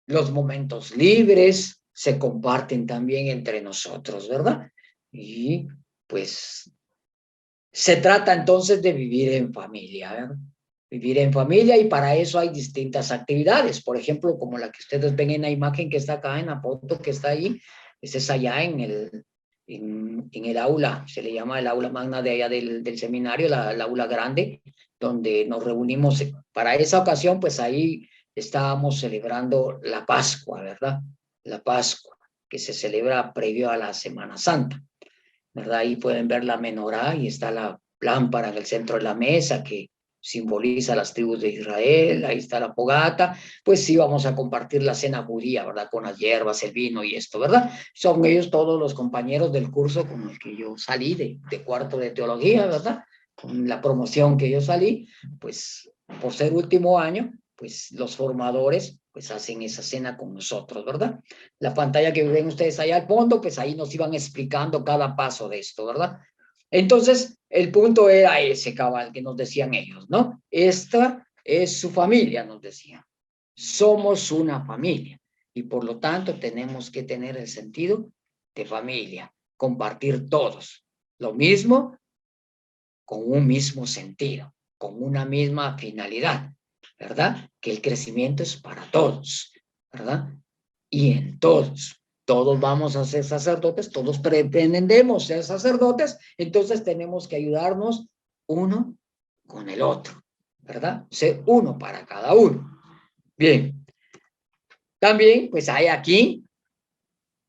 los momentos libres se comparten también entre nosotros, ¿verdad? Y pues se trata entonces de vivir en familia, ¿verdad? Vivir en familia, y para eso hay distintas actividades, por ejemplo, como la que ustedes ven en la imagen que está acá, en la foto que está ahí, ese es allá en el aula, se le llama el aula magna de allá del seminario, el aula grande, donde nos reunimos. Para esa ocasión, pues ahí estábamos celebrando la Pascua, ¿verdad? La Pascua, que se celebra previo a la Semana Santa, ¿verdad? Ahí pueden ver la menorá y está la lámpara en el centro de la mesa que simboliza las tribus de Israel. Ahí está la fogata. Pues sí, vamos a compartir la cena judía, ¿verdad? Con las hierbas, el vino y esto, ¿verdad? Son ellos todos los compañeros del curso con el que yo salí de cuarto de teología, ¿verdad? Con la promoción que yo salí, pues por ser último año, pues los formadores pues hacen esa cena con nosotros, ¿verdad? La pantalla que ven ustedes allá al fondo, pues ahí nos iban explicando cada paso de esto, ¿verdad? Entonces, el punto era ese, cabal, que nos decían ellos, ¿no? Esta es su familia, nos decían. Somos una familia y por lo tanto tenemos que tener el sentido de familia, compartir todos lo mismo con un mismo sentido, con una misma finalidad, ¿verdad? Que el crecimiento es para todos, ¿verdad? Y en todos vamos a ser sacerdotes, todos pretendemos ser sacerdotes, entonces tenemos que ayudarnos uno con el otro, ¿verdad? Ser uno para cada uno. Bien, también pues hay aquí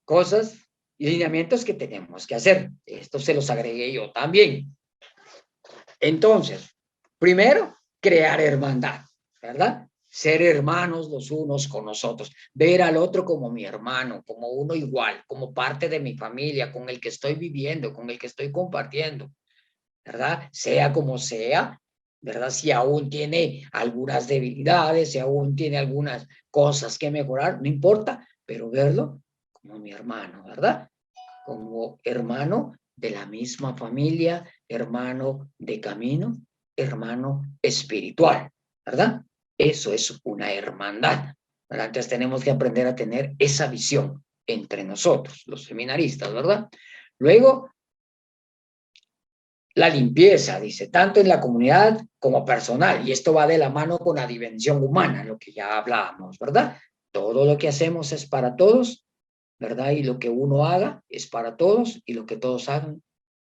cosas y lineamientos que tenemos que hacer. Esto se los agregué yo también. Entonces, primero, crear hermandad, ¿verdad? Ser hermanos los unos con los otros, ver al otro como mi hermano, como uno igual, como parte de mi familia, con el que estoy viviendo, con el que estoy compartiendo, ¿verdad? Sea como sea, ¿verdad? Si aún tiene algunas debilidades, si aún tiene algunas cosas que mejorar, no importa, pero verlo como mi hermano, ¿verdad? Como hermano de la misma familia, hermano de camino, hermano espiritual, ¿verdad? Eso es una hermandad, ¿verdad? Entonces tenemos que aprender a tener esa visión entre nosotros, los seminaristas, ¿verdad? Luego, la limpieza, dice, tanto en la comunidad como personal, y esto va de la mano con la dimensión humana, lo que ya hablábamos, ¿verdad? Todo lo que hacemos es para todos, ¿verdad? Y lo que uno haga es para todos, y lo que todos hagan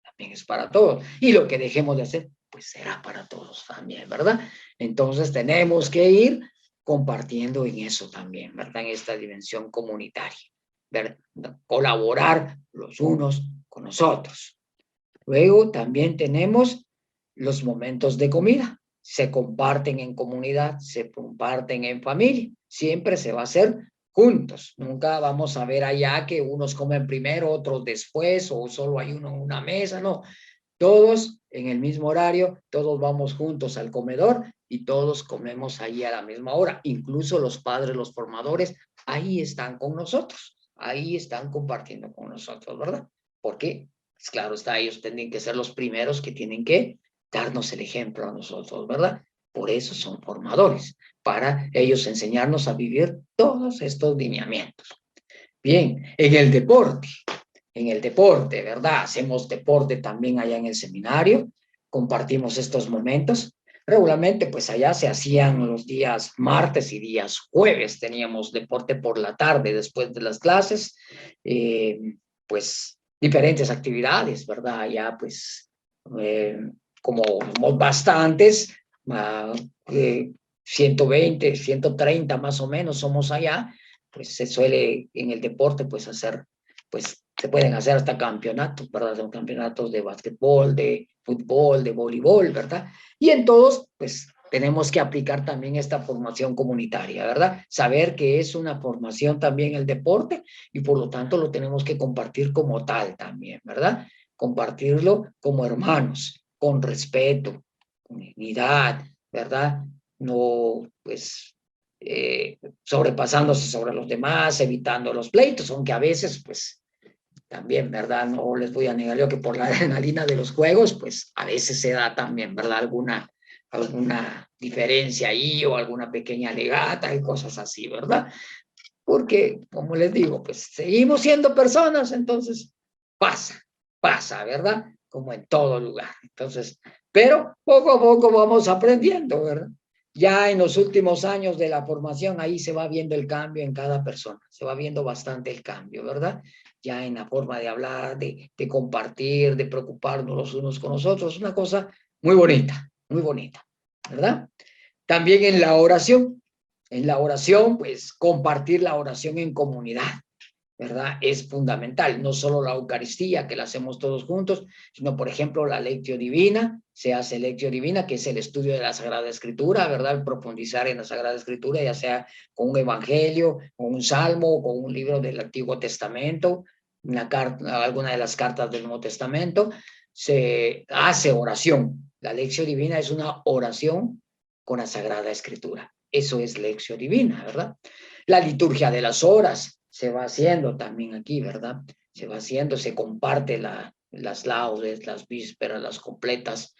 también es para todos. Y lo que dejemos de hacer, pues será para todos también, ¿verdad? Entonces tenemos que ir compartiendo en eso también, ¿verdad? En esta dimensión comunitaria, ¿verdad? Colaborar los unos con los otros. Luego también tenemos los momentos de comida. Se comparten en comunidad, se comparten en familia. Siempre se va a hacer juntos. Nunca vamos a ver allá que unos comen primero, otros después, o solo hay uno en una mesa. No, todos en el mismo horario, todos vamos juntos al comedor y todos comemos ahí a la misma hora. Incluso los padres, los formadores, ahí están con nosotros, ahí están compartiendo con nosotros, ¿verdad? Porque, pues claro está, ellos tienen que ser los primeros que tienen que darnos el ejemplo a nosotros, ¿verdad? Por eso son formadores, para ellos enseñarnos a vivir todos estos lineamientos. Bien, en el deporte, ¿verdad? Hacemos deporte también allá en el seminario, compartimos estos momentos. Regularmente, pues allá se hacían los días martes y días jueves, teníamos deporte por la tarde después de las clases, pues diferentes actividades, ¿verdad? Allá, pues, como somos bastantes, 120, 130 más o menos somos allá, pues se suele en el deporte pues hacer, pues se pueden hacer hasta campeonatos, ¿verdad? Son campeonatos de básquetbol, de fútbol, de voleibol, ¿verdad? Y en todos pues tenemos que aplicar también esta formación comunitaria, ¿verdad? Saber que es una formación también el deporte y por lo tanto lo tenemos que compartir como tal también, ¿verdad? Compartirlo como hermanos, con respeto, con dignidad, ¿verdad? No, pues, sobrepasándose sobre los demás, evitando los pleitos, aunque a veces, pues, también, ¿verdad? No les voy a negar yo que por la adrenalina de los juegos, pues, a veces se da también, ¿verdad? Alguna diferencia ahí o alguna pequeña legata y cosas así, ¿verdad? Porque, como les digo, pues, seguimos siendo personas, entonces, pasa, ¿verdad? Como en todo lugar. Entonces, pero poco a poco vamos aprendiendo, ¿verdad? Ya en los últimos años de la formación, ahí se va viendo el cambio en cada persona, se va viendo bastante el cambio, ¿verdad? Ya en la forma de hablar, de compartir, de preocuparnos los unos con los otros, una cosa muy bonita, ¿verdad? También en la oración, pues compartir la oración en comunidad, ¿verdad? Es fundamental, no solo la Eucaristía, que la hacemos todos juntos, sino, por ejemplo, la Lectio Divina, se hace Lectio Divina, que es el estudio de la Sagrada Escritura, ¿verdad? Profundizar en la Sagrada Escritura, ya sea con un evangelio, con un salmo, con un libro del Antiguo Testamento, alguna de las cartas del Nuevo Testamento, se hace oración. La Lectio Divina es una oración con la Sagrada Escritura. Eso es Lectio Divina, ¿verdad? La liturgia de las horas se va haciendo también aquí, ¿verdad? Se va haciendo, se comparte las laudes, las vísperas, las completas,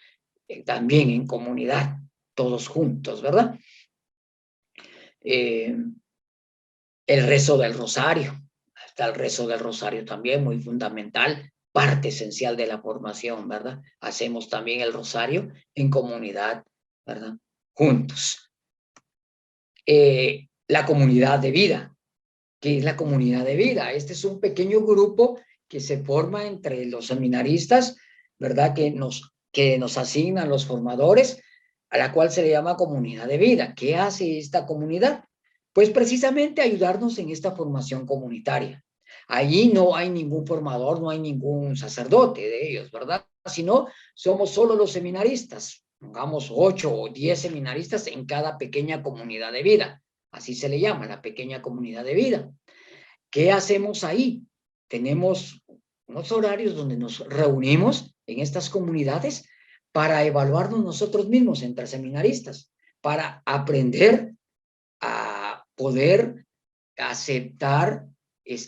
también en comunidad, todos juntos, ¿verdad? El rezo del rosario, está el rezo del rosario también, muy fundamental, parte esencial de la formación, ¿verdad? Hacemos también el rosario en comunidad, ¿verdad? Juntos. La comunidad de vida, ¿qué es la comunidad de vida? Este es un pequeño grupo que se forma entre los seminaristas, ¿verdad? Que nos asignan los formadores, a la cual se le llama comunidad de vida. ¿Qué hace esta comunidad? Pues precisamente ayudarnos en esta formación comunitaria. Allí no hay ningún formador, no hay ningún sacerdote de ellos, ¿verdad? Sino somos solo los seminaristas, pongamos 8 o 10 seminaristas en cada pequeña comunidad de vida. Así se le llama, la pequeña comunidad de vida. ¿Qué hacemos ahí? Tenemos unos horarios donde nos reunimos en estas comunidades para evaluarnos nosotros mismos entre seminaristas, para aprender a poder aceptar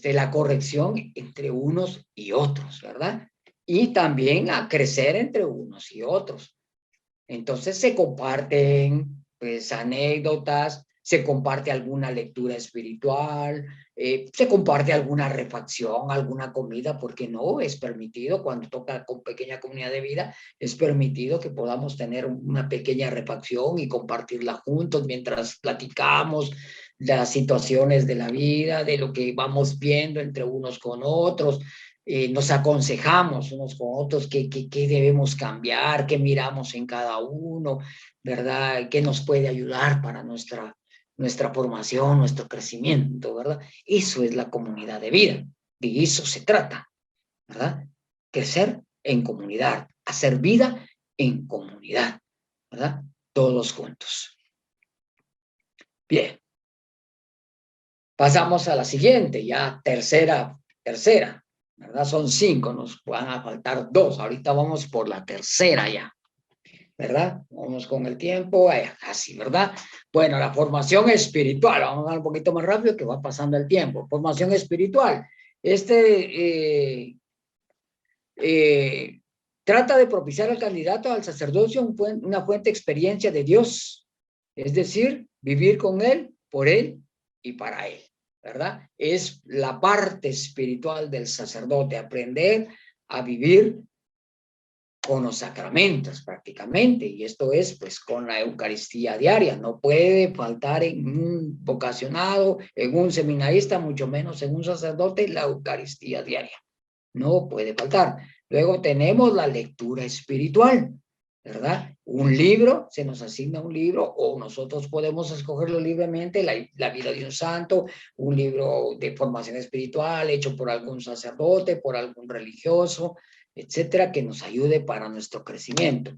la corrección entre unos y otros, ¿verdad? Y también a crecer entre unos y otros. Entonces se comparten pues anécdotas, se comparte alguna lectura espiritual, se comparte alguna refacción, alguna comida, porque no es permitido cuando toca con pequeña comunidad de vida, es permitido que podamos tener una pequeña refacción y compartirla juntos mientras platicamos las situaciones de la vida, de lo que vamos viendo entre unos con otros. Nos aconsejamos unos con otros qué debemos cambiar, qué miramos en cada uno, ¿verdad? ¿Qué nos puede ayudar para nuestra formación, nuestro crecimiento, ¿verdad? Eso es la comunidad de vida, de eso se trata, ¿verdad? Crecer en comunidad, hacer vida en comunidad, ¿verdad? Todos juntos. Bien. Pasamos a la siguiente, ya tercera. ¿verdad? Son 5, nos van a faltar 2. Ahorita vamos por la tercera ya, ¿verdad? Vamos con el tiempo, así, ¿verdad? Bueno, la formación espiritual, vamos a dar un poquito más rápido que va pasando el tiempo. Formación espiritual. Trata de propiciar al candidato al sacerdocio una fuente experiencia de Dios, es decir, vivir con Él, por Él y para Él, ¿verdad? Es la parte espiritual del sacerdote, aprender a vivir con los sacramentos prácticamente, y esto es pues con la Eucaristía diaria. No puede faltar en un vocacionado, en un seminarista, mucho menos en un sacerdote, la Eucaristía diaria. No puede faltar. Luego tenemos la lectura espiritual, ¿verdad? Un libro, se nos asigna un libro o nosotros podemos escogerlo libremente, la vida de un santo, un libro de formación espiritual hecho por algún sacerdote, por algún religioso, etcétera, que nos ayude para nuestro crecimiento.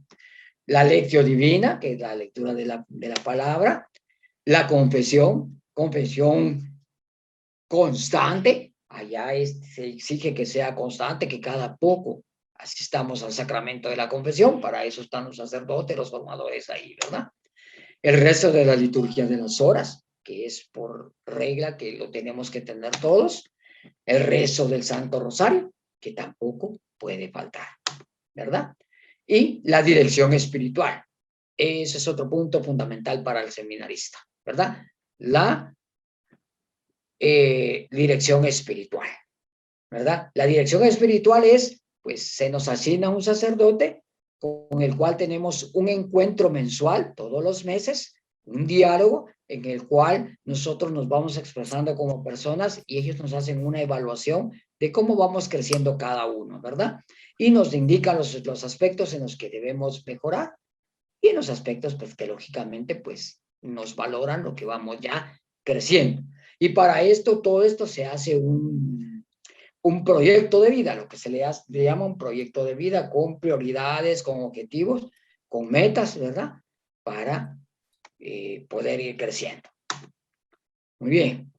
La lección divina, que es la lectura de la palabra, la confesión constante. Allá se exige que sea constante, que cada poco asistamos al sacramento de la confesión. Para eso están los sacerdotes, los formadores ahí, ¿verdad? El resto de la liturgia de las horas, que es por regla que lo tenemos que tener todos. El rezo del Santo Rosario, que tampoco puede faltar, ¿verdad? Y la dirección espiritual. Ese es otro punto fundamental para el seminarista, ¿verdad? La dirección espiritual, ¿verdad? La dirección espiritual es, pues, se nos asigna un sacerdote con el cual tenemos un encuentro mensual todos los meses, un diálogo en el cual nosotros nos vamos expresando como personas y ellos nos hacen una evaluación de cómo vamos creciendo cada uno, ¿verdad? Y nos indican los aspectos en los que debemos mejorar y en los aspectos, pues, que lógicamente, pues, nos valoran lo que vamos ya creciendo. Y para esto, todo esto se hace un proyecto de vida, lo que se le llama un proyecto de vida con prioridades, con objetivos, con metas, ¿verdad? Para poder ir creciendo. Muy bien.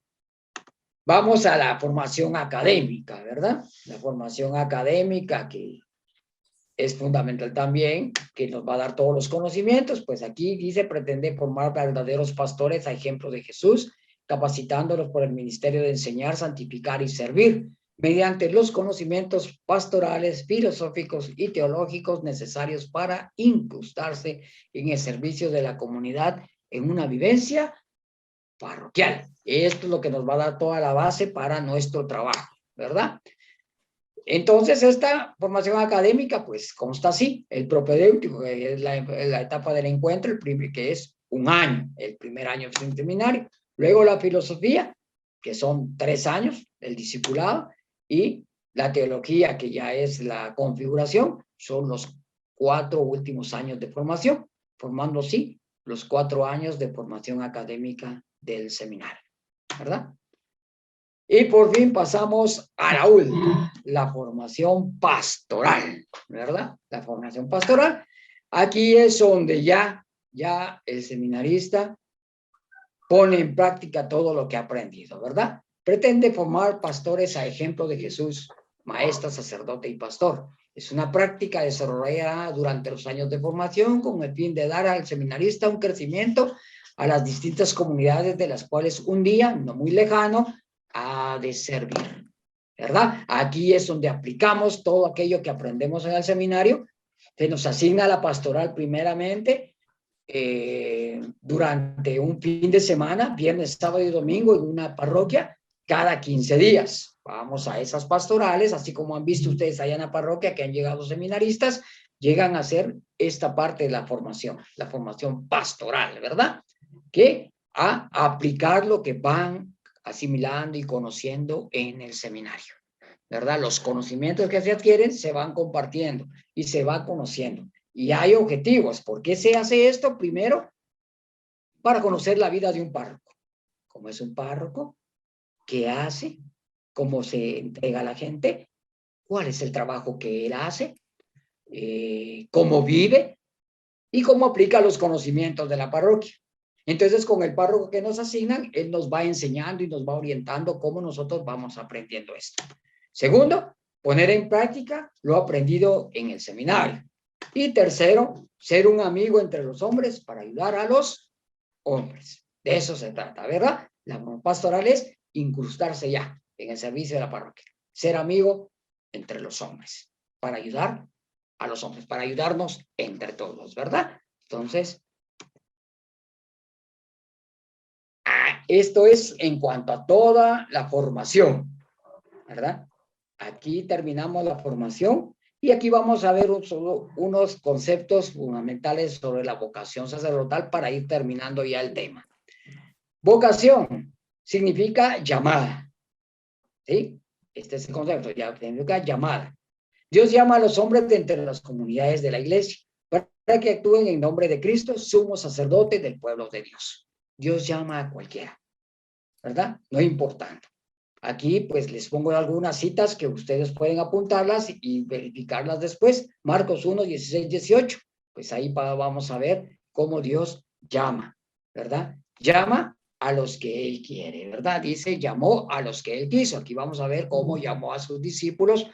Vamos a la formación académica, ¿verdad? La formación académica que es fundamental también, que nos va a dar todos los conocimientos. Pues aquí dice, pretende formar verdaderos pastores a ejemplo de Jesús, capacitándolos por el ministerio de enseñar, santificar y servir, mediante los conocimientos pastorales, filosóficos y teológicos necesarios para incrustarse en el servicio de la comunidad en una vivencia parroquial. Esto es lo que nos va a dar toda la base para nuestro trabajo, ¿verdad? Entonces, esta formación académica, pues, consta así: el propedéutico, que es la etapa del encuentro, que es un año, el primer año es un seminario. Luego la filosofía, que son 3 años, el discipulado, y la teología, que ya es la configuración, son los 4 últimos años de formación, formando así los 4 años de formación académica del seminario, ¿verdad? Y por fin pasamos a la última, la formación pastoral, ¿verdad? La formación pastoral. Aquí es donde ya el seminarista pone en práctica todo lo que ha aprendido, ¿verdad? Pretende formar pastores a ejemplo de Jesús, maestro, sacerdote y pastor. Es una práctica desarrollada durante los años de formación con el fin de dar al seminarista un crecimiento a las distintas comunidades de las cuales un día, no muy lejano, ha de servir, ¿verdad? Aquí es donde aplicamos todo aquello que aprendemos en el seminario. Se nos asigna la pastoral primeramente durante un fin de semana, viernes, sábado y domingo, en una parroquia, cada 15 días. Vamos a esas pastorales, así como han visto ustedes allá en la parroquia que han llegado seminaristas, llegan a hacer esta parte de la formación pastoral, ¿verdad? Que a aplicar lo que van asimilando y conociendo en el seminario, ¿verdad? Los conocimientos que se adquieren se van compartiendo y se va conociendo. Y hay objetivos. ¿Por qué se hace esto? Primero, para conocer la vida de un párroco. ¿Cómo es un párroco? ¿Qué hace? ¿Cómo se entrega a la gente? ¿Cuál es el trabajo que él hace? ¿Cómo vive? Y cómo aplica los conocimientos de la parroquia. Entonces, con el párroco que nos asignan, él nos va enseñando y nos va orientando cómo nosotros vamos aprendiendo esto. Segundo, poner en práctica lo aprendido en el seminario. Y tercero, ser un amigo entre los hombres para ayudar a los hombres. De eso se trata, ¿verdad? La labor pastoral es incrustarse ya en el servicio de la parroquia. Ser amigo entre los hombres para ayudar a los hombres, para ayudarnos entre todos, ¿verdad? Entonces, esto es en cuanto a toda la formación, ¿verdad? Aquí terminamos la formación y aquí vamos a ver unos conceptos fundamentales sobre la vocación sacerdotal para ir terminando ya el tema. Vocación significa llamada, ¿sí? Este es el concepto, ya significa llamada. Dios llama a los hombres de entre las comunidades de la iglesia para que actúen en nombre de Cristo, sumo sacerdote del pueblo de Dios. Dios llama a cualquiera, ¿verdad? No importando. Aquí pues les pongo algunas citas que ustedes pueden apuntarlas y verificarlas después. Marcos 1, 16, 18. Pues ahí vamos a ver cómo Dios llama, ¿verdad? Llama a los que Él quiere, ¿verdad? Dice, llamó a los que Él quiso. Aquí vamos a ver cómo llamó a sus discípulos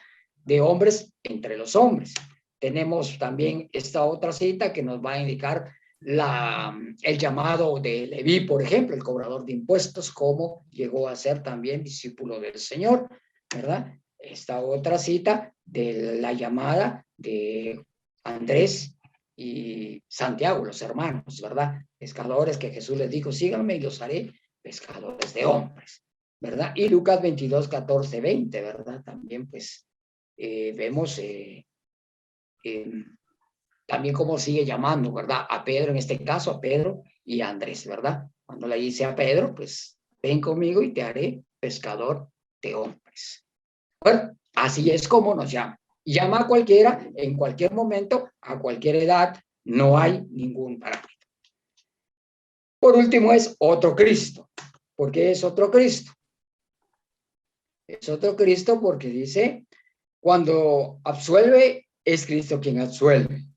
de hombres entre los hombres. Tenemos también esta otra cita que nos va a indicar el llamado de Leví, por ejemplo, el cobrador de impuestos, cómo llegó a ser también discípulo del Señor, ¿verdad? Esta otra cita de la llamada de Andrés y Santiago, los hermanos, ¿verdad? Pescadores que Jesús les dijo, síganme y los haré pescadores de hombres, ¿verdad? Y Lucas 22, 14, 20, ¿verdad? También pues vemos también cómo sigue llamando, ¿verdad? A Pedro, en este caso, a Pedro y a Andrés, ¿verdad? Cuando le dice a Pedro, pues, ven conmigo y te haré pescador de hombres. Bueno, así es como nos llama. Llama a cualquiera, en cualquier momento, a cualquier edad, no hay ningún parámetro. Por último es otro Cristo. ¿Por qué es otro Cristo? Es otro Cristo porque dice, cuando absuelve, es Cristo quien absuelve.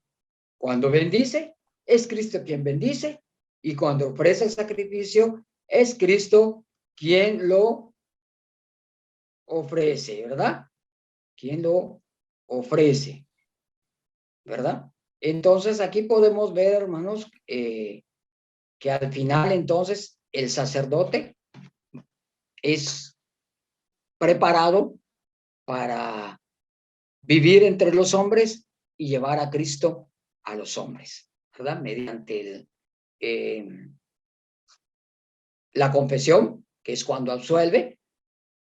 Cuando bendice, es Cristo quien bendice, y cuando ofrece el sacrificio, es Cristo quien lo ofrece, ¿verdad? Quien lo ofrece, ¿verdad? Entonces, aquí podemos ver, hermanos, que al final, entonces, el sacerdote es preparado para vivir entre los hombres y llevar a Cristo a los hombres, ¿verdad? Mediante la confesión, que es cuando absuelve,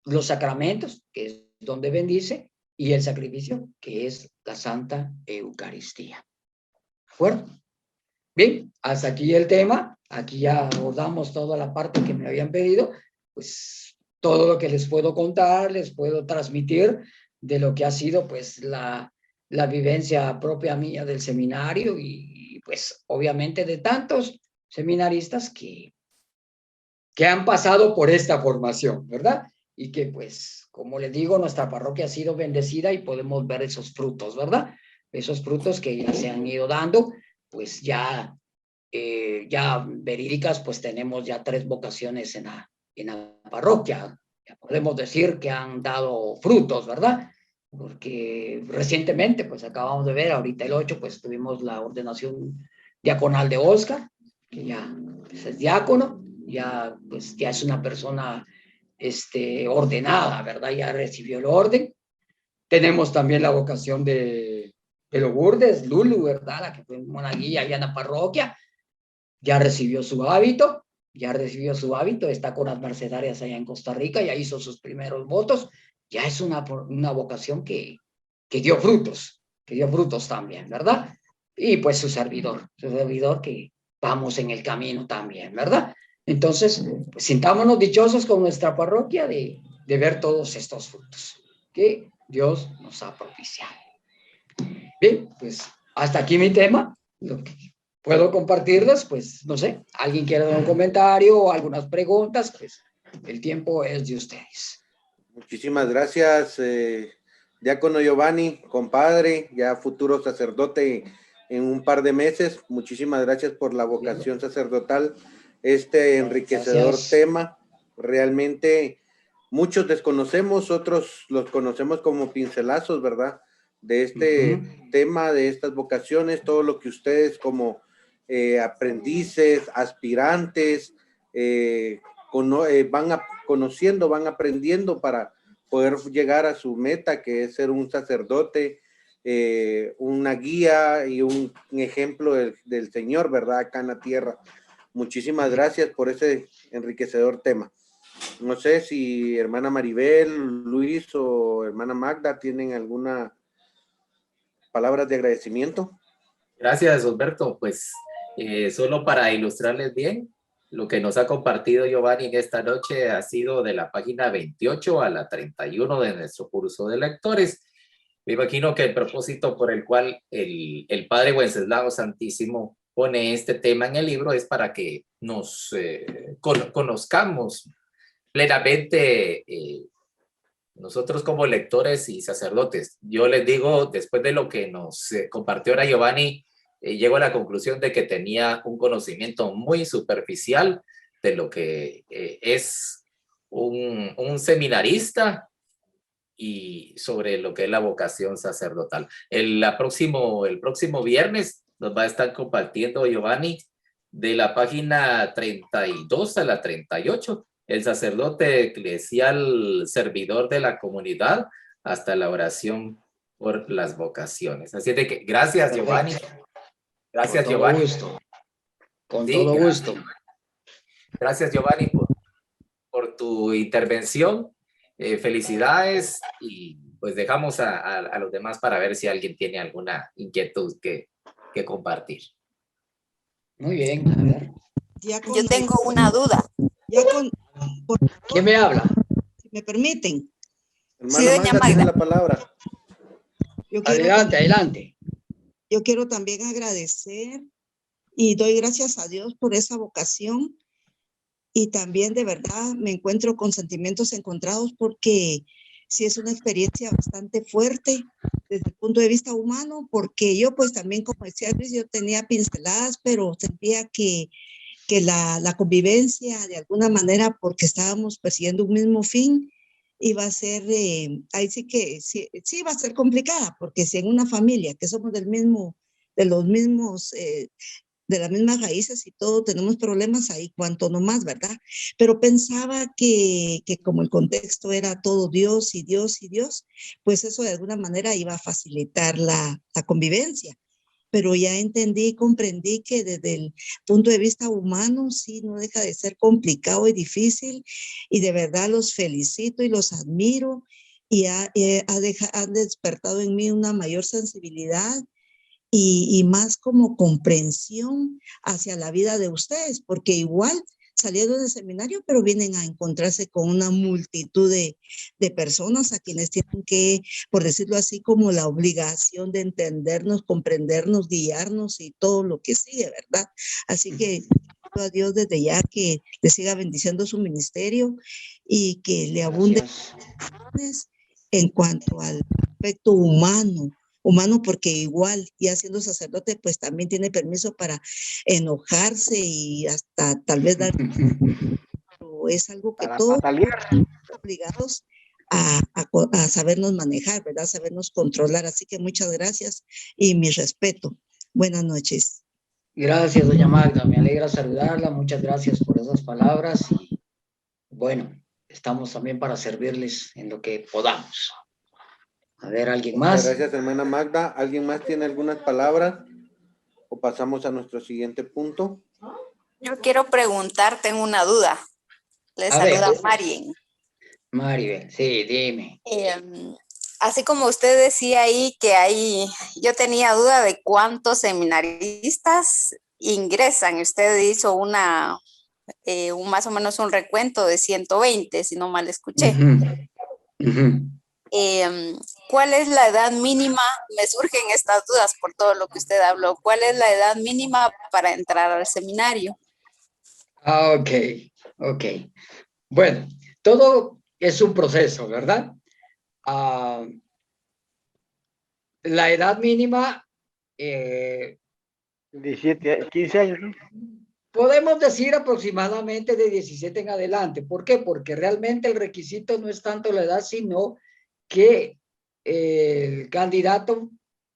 los sacramentos, que es donde bendice, y el sacrificio, que es la Santa Eucaristía. ¿De acuerdo? Bien, hasta aquí el tema. Aquí ya abordamos toda la parte que me habían pedido. Pues todo lo que les puedo contar, les puedo transmitir de lo que ha sido pues la vivencia propia mía del seminario y pues obviamente de tantos seminaristas que han pasado por esta formación, ¿verdad? Y que pues, como les digo, nuestra parroquia ha sido bendecida y podemos ver esos frutos, ¿verdad? Esos frutos que ya se han ido dando, pues ya verídicas, pues tenemos ya 3 vocaciones en la parroquia. Ya podemos decir que han dado frutos, ¿verdad? Porque recientemente, pues acabamos de ver, ahorita el 8, pues tuvimos la ordenación diaconal de Oscar, que ya pues, es diácono, ya pues ya es una persona ordenada, ¿verdad? Ya recibió el orden. Tenemos también la vocación de Lourdes, Lulu, ¿verdad? La que fue monaguilla allá en la parroquia, ya recibió su hábito, está con las mercedarias allá en Costa Rica, ya hizo sus primeros votos, ya es una vocación que dio frutos, también, ¿verdad? Y pues su servidor que vamos en el camino también, ¿verdad? Entonces, pues sintámonos dichosos con nuestra parroquia de ver todos estos frutos que Dios nos ha propiciado. Bien, pues hasta aquí mi tema. Lo que puedo compartirles, pues no sé, alguien quiere dar un comentario o algunas preguntas, pues el tiempo es de ustedes. Muchísimas gracias, diácono Giovanni, compadre, ya futuro sacerdote en un par de meses. Muchísimas gracias por la vocación sacerdotal, enriquecedor tema. Realmente muchos desconocemos, otros los conocemos como pincelazos, ¿verdad? De este tema, de estas vocaciones, todo lo que ustedes como aprendices, aspirantes, van conociendo, van aprendiendo para poder llegar a su meta, que es ser un sacerdote, una guía y un ejemplo del Señor, ¿verdad? Acá en la tierra. Muchísimas gracias por ese enriquecedor tema. No sé si hermana Maribel, Luis o hermana Magda tienen alguna palabras de agradecimiento. Gracias, Osberto. Pues solo para ilustrarles bien, lo que nos ha compartido Giovanni en esta noche ha sido de la página 28 a la 31 de nuestro curso de lectores. Me imagino que el propósito por el cual el Padre Wenceslao Santísimo pone este tema en el libro es para que nos conozcamos plenamente nosotros como lectores y sacerdotes. Yo les digo, después de lo que nos compartió ahora Giovanni, llego a la conclusión de que tenía un conocimiento muy superficial de lo que es un seminarista y sobre lo que es la vocación sacerdotal. El próximo viernes nos va a estar compartiendo Giovanni de la página 32 a la 38, el sacerdote eclesial servidor de la comunidad hasta la oración por las vocaciones. Así de que gracias, perfecto, Giovanni. Gracias, Giovanni. Gusto. Con todo gusto. Gracias, Giovanni, por tu intervención. Felicidades y pues dejamos a los demás para ver si alguien tiene alguna inquietud que compartir. Muy bien, a ver. Yo tengo una duda. ¿Quién me habla? Si me permiten. Hermana Sí, doña Magda. tiene la palabra. Adelante. Yo quiero también agradecer y doy gracias a Dios por esa vocación. Y también de verdad me encuentro con sentimientos encontrados porque sí es una experiencia bastante fuerte desde el punto de vista humano, porque yo pues también, como decía Luis, yo tenía pinceladas, pero sentía que la convivencia de alguna manera, porque estábamos persiguiendo un mismo fin, iba a ser, ahí sí que sí iba a ser complicada, porque si en una familia que somos de los mismos de las mismas raíces y todo, tenemos problemas ahí, cuanto no más, ¿verdad? Pero pensaba que como el contexto era todo Dios y Dios y Dios, pues eso de alguna manera iba a facilitar la convivencia. Pero ya entendí y comprendí que desde el punto de vista humano sí no deja de ser complicado y difícil, y de verdad los felicito y los admiro, y han despertado en mí una mayor sensibilidad y más como comprensión hacia la vida de ustedes, porque igual salieron del seminario, pero vienen a encontrarse con una multitud de personas a quienes tienen que, por decirlo así, como la obligación de entendernos, comprendernos, guiarnos y todo lo que sigue, ¿verdad? Así que pido a Dios desde ya que le siga bendiciendo su ministerio y que le abunde en cuanto al aspecto humano, porque igual ya siendo sacerdote pues también tiene permiso para enojarse y hasta tal vez dar, pero es algo que todos estamos obligados a sabernos manejar, ¿verdad? Sabernos controlar. Así que muchas gracias y mi respeto. Buenas noches. Gracias, doña Magda. Me alegra saludarla. Muchas gracias por esas palabras. Y bueno, estamos también para servirles en lo que podamos. A ver, ¿alguien más? Muchas gracias, hermana Magda. ¿Alguien más tiene algunas palabras? ¿O pasamos a nuestro siguiente punto? Yo quiero preguntar, tengo una duda. Le saluda Marien. Maribel, sí, dime. Así como usted decía ahí que yo tenía duda de cuántos seminaristas ingresan. Usted hizo más o menos un recuento de 120, si no mal escuché. ¿Cuál es la edad mínima? Me surgen estas dudas por todo lo que usted habló. ¿Cuál es la edad mínima para entrar al seminario? Ok. Bueno, todo es un proceso, ¿verdad? La edad mínima... 17, 15 años, ¿no? Podemos decir aproximadamente de 17 en adelante. ¿Por qué? Porque realmente el requisito no es tanto la edad, sino que el candidato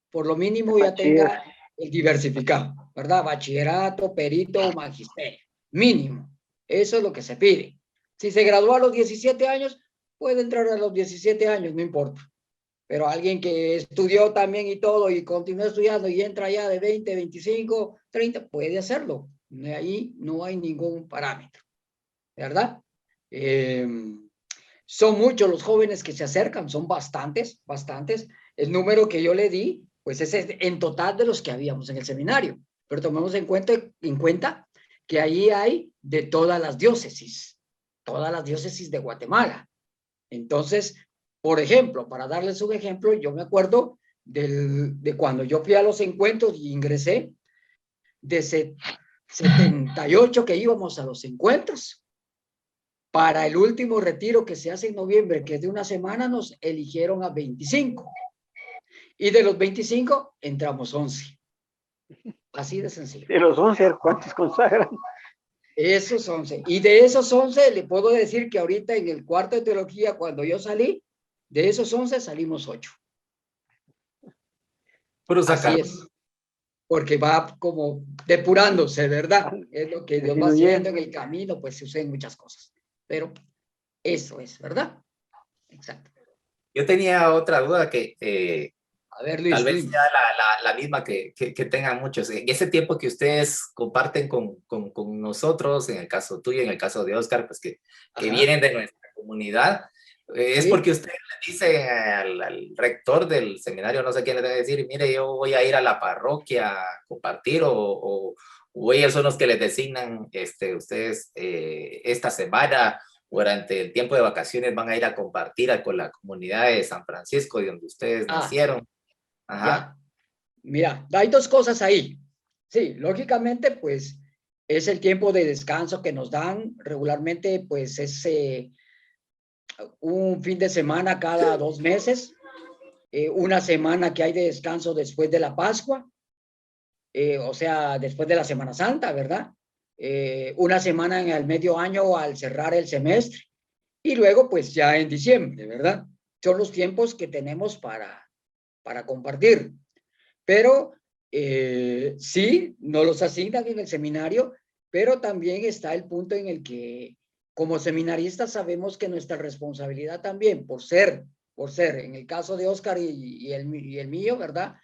por lo mínimo ya tenga el diversificado, ¿verdad? Bachillerato, perito, magisterio, mínimo. Eso es lo que se pide. Si se graduó a los 17 años, puede entrar a los 17 años, no importa. Pero alguien que estudió también y todo y continúa estudiando y entra ya de 20, 25, 30, puede hacerlo. Ahí no hay ningún parámetro, ¿verdad? Son muchos los jóvenes que se acercan, son bastantes, bastantes. El número que yo le di, pues es en total de los que habíamos en el seminario. Pero tomemos en cuenta que ahí hay de todas las diócesis de Guatemala. Entonces, por ejemplo, para darles un ejemplo, yo me acuerdo de cuando yo fui a los encuentros y ingresé, de 78 que íbamos a los encuentros. Para el último retiro que se hace en noviembre, que es de una semana, nos eligieron a 25. Y de los 25 entramos 11. Así de sencillo. De los 11, ¿cuántos consagran? Esos 11. Y de esos 11, le puedo decir que ahorita en el cuarto de teología, cuando yo salí, de esos 11 salimos 8. Pero Así es. Porque va como depurándose, ¿verdad? Es lo que Dios va haciendo en el camino, pues se usan muchas cosas. Pero eso es, ¿verdad? Exacto. Yo tenía otra duda que a ver, Luis, tal vez sea la misma que tengan muchos. En ese tiempo que ustedes comparten con nosotros, en el caso tuyo, en el caso de Oscar, pues que vienen de nuestra comunidad, es porque ustedes le dicen al rector del seminario, no sé quién le debe decir, mire, yo voy a ir a la parroquia a compartir, o ellos son los que les designan, ustedes esta semana, durante el tiempo de vacaciones, van a ir a compartir con la comunidad de San Francisco, de donde ustedes nacieron. Ajá. Ya. Mira, hay dos cosas ahí. Sí, lógicamente, pues, es el tiempo de descanso que nos dan regularmente, pues, es un fin de semana cada 2 meses, una semana que hay de descanso después de la Pascua, o sea, después de la Semana Santa, ¿verdad? Una semana en el medio año al cerrar el semestre, y luego, pues, ya en diciembre, ¿verdad? Son los tiempos que tenemos para compartir. Pero sí, nos los asignan en el seminario, pero también está el punto en el que como seminaristas sabemos que nuestra responsabilidad también, por ser, en el caso de Oscar y el mío, ¿verdad?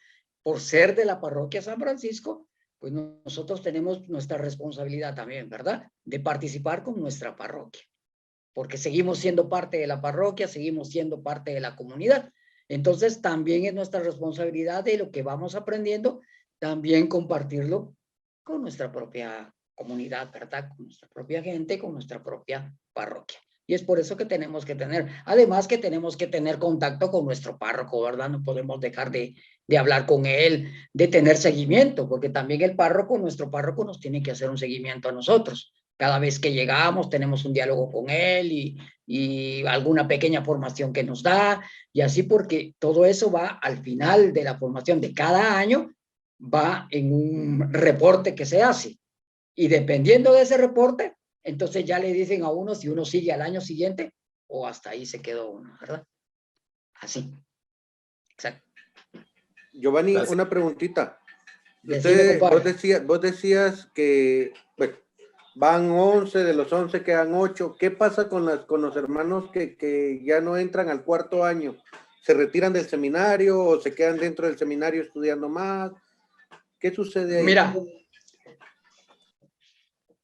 Por ser de la parroquia San Francisco, pues nosotros tenemos nuestra responsabilidad también, ¿verdad? De participar con nuestra parroquia, porque seguimos siendo parte de la parroquia, seguimos siendo parte de la comunidad. Entonces, también es nuestra responsabilidad de lo que vamos aprendiendo, también compartirlo con nuestra propia comunidad, ¿verdad? Con nuestra propia gente, con nuestra propia parroquia. Y es por eso que tenemos que tener, además que tenemos que tener contacto con nuestro párroco, ¿verdad? No podemos dejar de hablar con él, de tener seguimiento, porque también el párroco, nuestro párroco, nos tiene que hacer un seguimiento a nosotros. Cada vez que llegamos tenemos un diálogo con él y alguna pequeña formación que nos da, y así, porque todo eso va al final de la formación de cada año, va en un reporte que se hace. Y dependiendo de ese reporte, entonces ya le dicen a uno si uno sigue al año siguiente o hasta ahí se quedó uno, ¿verdad? Así. Exacto. Giovanni, Gracias. una preguntita. Decime, Vos decías que, bueno, van 11, de los 11 quedan 8. ¿Qué pasa con los hermanos que ya no entran al cuarto año? ¿Se retiran del seminario o se quedan dentro del seminario estudiando más? ¿Qué sucede ahí? Mira,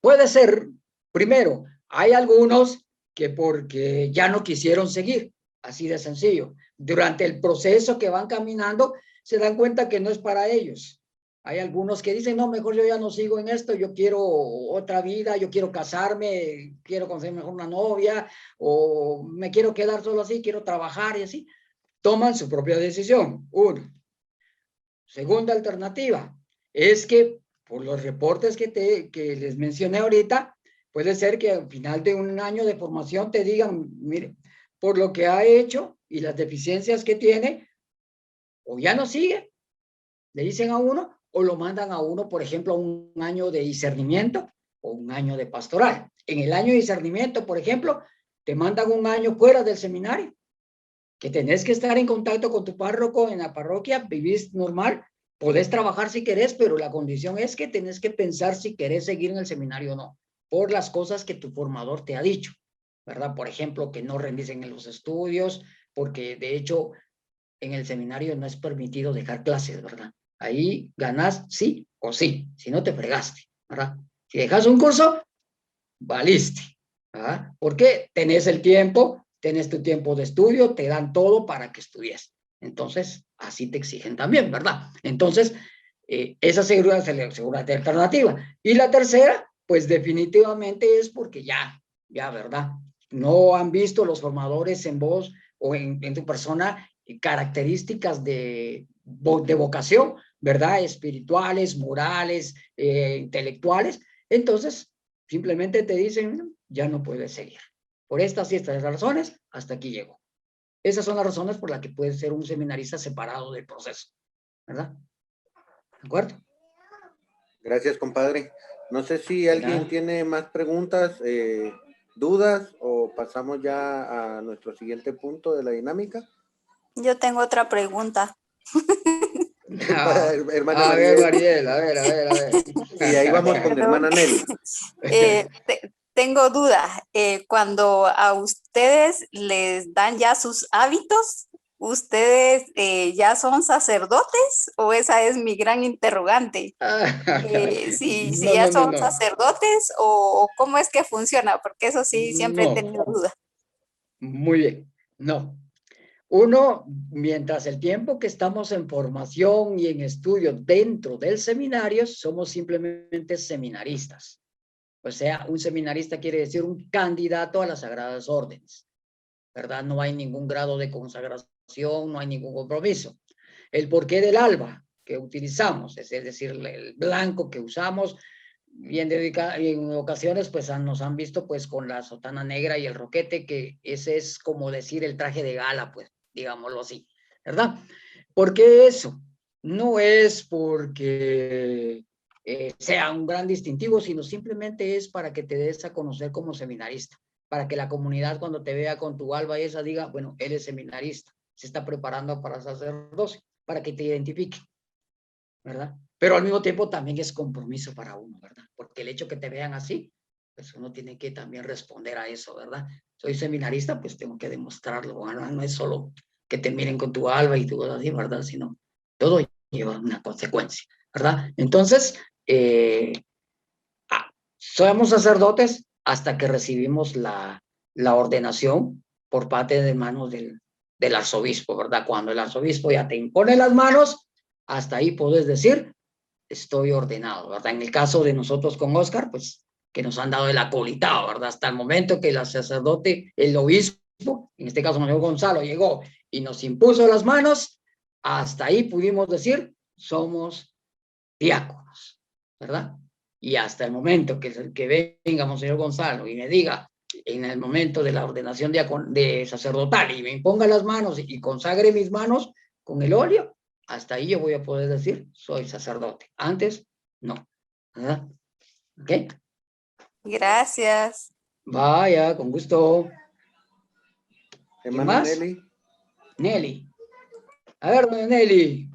puede ser, primero, hay algunos que porque ya no quisieron seguir, así de sencillo. Durante el proceso que van caminando, se dan cuenta que no es para ellos. Hay algunos que dicen, no, mejor yo ya no sigo en esto, yo quiero otra vida, yo quiero casarme, quiero conseguir mejor una novia, o me quiero quedar solo así, quiero trabajar y así. Toman su propia decisión. Uno. Segunda alternativa es que por los reportes que les mencioné ahorita, puede ser que al final de un año de formación te digan, mire, por lo que ha hecho y las deficiencias que tiene, o ya no sigue, le dicen a uno, o lo mandan a uno, por ejemplo, a un año de discernimiento, o un año de pastoral. En el año de discernimiento, por ejemplo, te mandan un año fuera del seminario, que tenés que estar en contacto con tu párroco en la parroquia, vivís normal, podés trabajar si querés, pero la condición es que tenés que pensar si querés seguir en el seminario o no, por las cosas que tu formador te ha dicho, ¿verdad? Por ejemplo, que no rendís en los estudios, porque de hecho en el seminario no es permitido dejar clases, ¿verdad? Ahí ganás sí o sí, si no te fregaste, ¿verdad? Si dejas un curso, valiste, ¿verdad? Porque tenés el tiempo, tenés tu tiempo de estudio, te dan todo para que estudies. Entonces, así te exigen también, ¿verdad? Entonces, esa seguridad es la seguridad alternativa. Y la tercera, pues definitivamente es porque ya, ¿verdad? No han visto los formadores en vos o en tu persona características de vocación, ¿verdad? Espirituales, morales, intelectuales. Entonces, simplemente te dicen, ya no puedes seguir. Por estas y estas razones, hasta aquí llego. Esas son las razones por las que puedes ser un seminarista separado del proceso, ¿verdad? ¿De acuerdo? Gracias, compadre. No sé si alguien tiene más preguntas, dudas, o pasamos ya a nuestro siguiente punto de la dinámica. Yo tengo otra pregunta. A ver, Mariel, a ver. Y ahí vamos con hermana Nelly. Tengo duda. Cuando a ustedes les dan ya sus hábitos, ¿ustedes ya son sacerdotes? ¿O esa es mi gran interrogante? Si ya son sacerdotes o cómo es que funciona, porque eso sí siempre he tenido duda. Muy bien, no. Uno, mientras el tiempo que estamos en formación y en estudio dentro del seminario, somos simplemente seminaristas. O sea, un seminarista quiere decir un candidato a las sagradas órdenes, ¿verdad? No hay ningún grado de consagración, no hay ningún compromiso. El porqué del alba que utilizamos, es decir, el blanco que usamos, bien en ocasiones pues nos han visto pues con la sotana negra y el roquete, que ese es como decir el traje de gala, pues, digámoslo así, ¿verdad? ¿Por qué eso? No es porque sea un gran distintivo, sino simplemente es para que te des a conocer como seminarista, para que la comunidad cuando te vea con tu alba esa diga, bueno, él es seminarista, se está preparando para sacerdocio, para que te identifique, ¿verdad? Pero al mismo tiempo también es compromiso para uno, ¿verdad? Porque el hecho que te vean así, pues uno tiene que también responder a eso, ¿verdad? Soy seminarista, pues tengo que demostrarlo, ¿verdad? No es solo que te miren con tu alba y tu así, ¿verdad? Sino todo lleva una consecuencia, ¿verdad? Entonces, somos sacerdotes hasta que recibimos la ordenación por parte de manos del arzobispo, ¿verdad? Cuando el arzobispo ya te impone las manos, hasta ahí puedes decir, estoy ordenado, ¿verdad? En el caso de nosotros con Oscar, pues que nos han dado el acolitado, ¿verdad? Hasta el momento que el sacerdote, el obispo, en este caso Monseñor Gonzalo, llegó y nos impuso las manos, hasta ahí pudimos decir, somos diáconos, ¿verdad? Y hasta el momento que venga Monseñor Gonzalo y me diga, en el momento de la ordenación de sacerdotal, y me imponga las manos y consagre mis manos con el óleo, hasta ahí yo voy a poder decir, soy sacerdote. Antes, no. ¿Verdad? ¿Ok? Gracias. Vaya, con gusto. Hermana Nelly. Nelly. A ver, doña Nelly.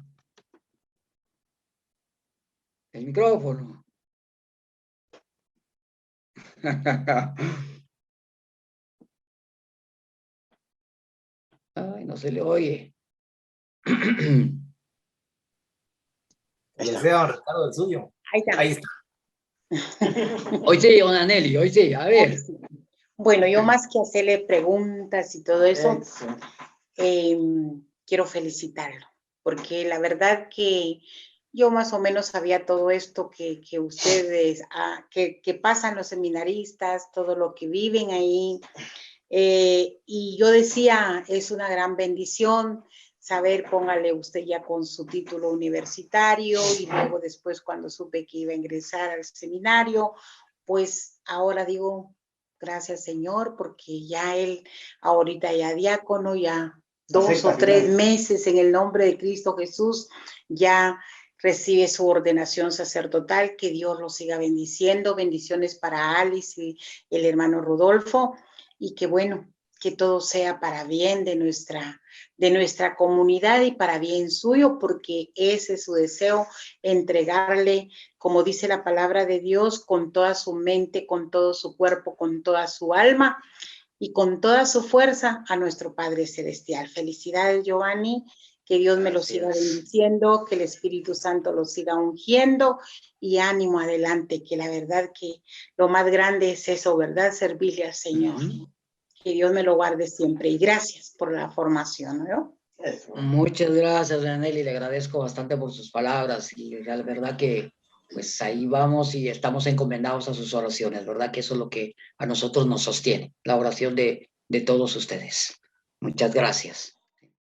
El micrófono. Ay, no se le oye. Le sea, Ricardo, el suyo. Ahí está. Hoy sí, doña Nelly, hoy sí, a ver. Sí. Bueno, yo más que hacerle preguntas y todo eso, quiero felicitarlo, porque la verdad que yo más o menos sabía todo esto que ustedes, que pasan los seminaristas, todo lo que viven ahí, y yo decía, es una gran bendición saber, póngale usted ya con su título universitario, y luego después cuando supe que iba a ingresar al seminario, pues ahora digo, gracias Señor, porque ya él ahorita ya diácono, ya 2 o 3 meses en el nombre de Cristo Jesús, ya recibe su ordenación sacerdotal, que Dios lo siga bendiciendo. Bendiciones para Alice y el hermano Rodolfo, y que bueno, que todo sea para bien de nuestra comunidad y para bien suyo, porque ese es su deseo, entregarle, como dice la palabra de Dios, con toda su mente, con todo su cuerpo, con toda su alma y con toda su fuerza a nuestro Padre Celestial. Felicidades, Giovanni, que Dios me lo siga bendiciendo, que el Espíritu Santo lo siga ungiendo, y ánimo adelante, que la verdad que lo más grande es eso, ¿verdad? Servirle al Señor. Que Dios me lo guarde siempre, y gracias por la formación, ¿no? Muchas gracias, Nelly, le agradezco bastante por sus palabras, y la verdad que pues ahí vamos y estamos encomendados a sus oraciones, ¿verdad? Que eso es lo que a nosotros nos sostiene, la oración de todos ustedes. Muchas gracias.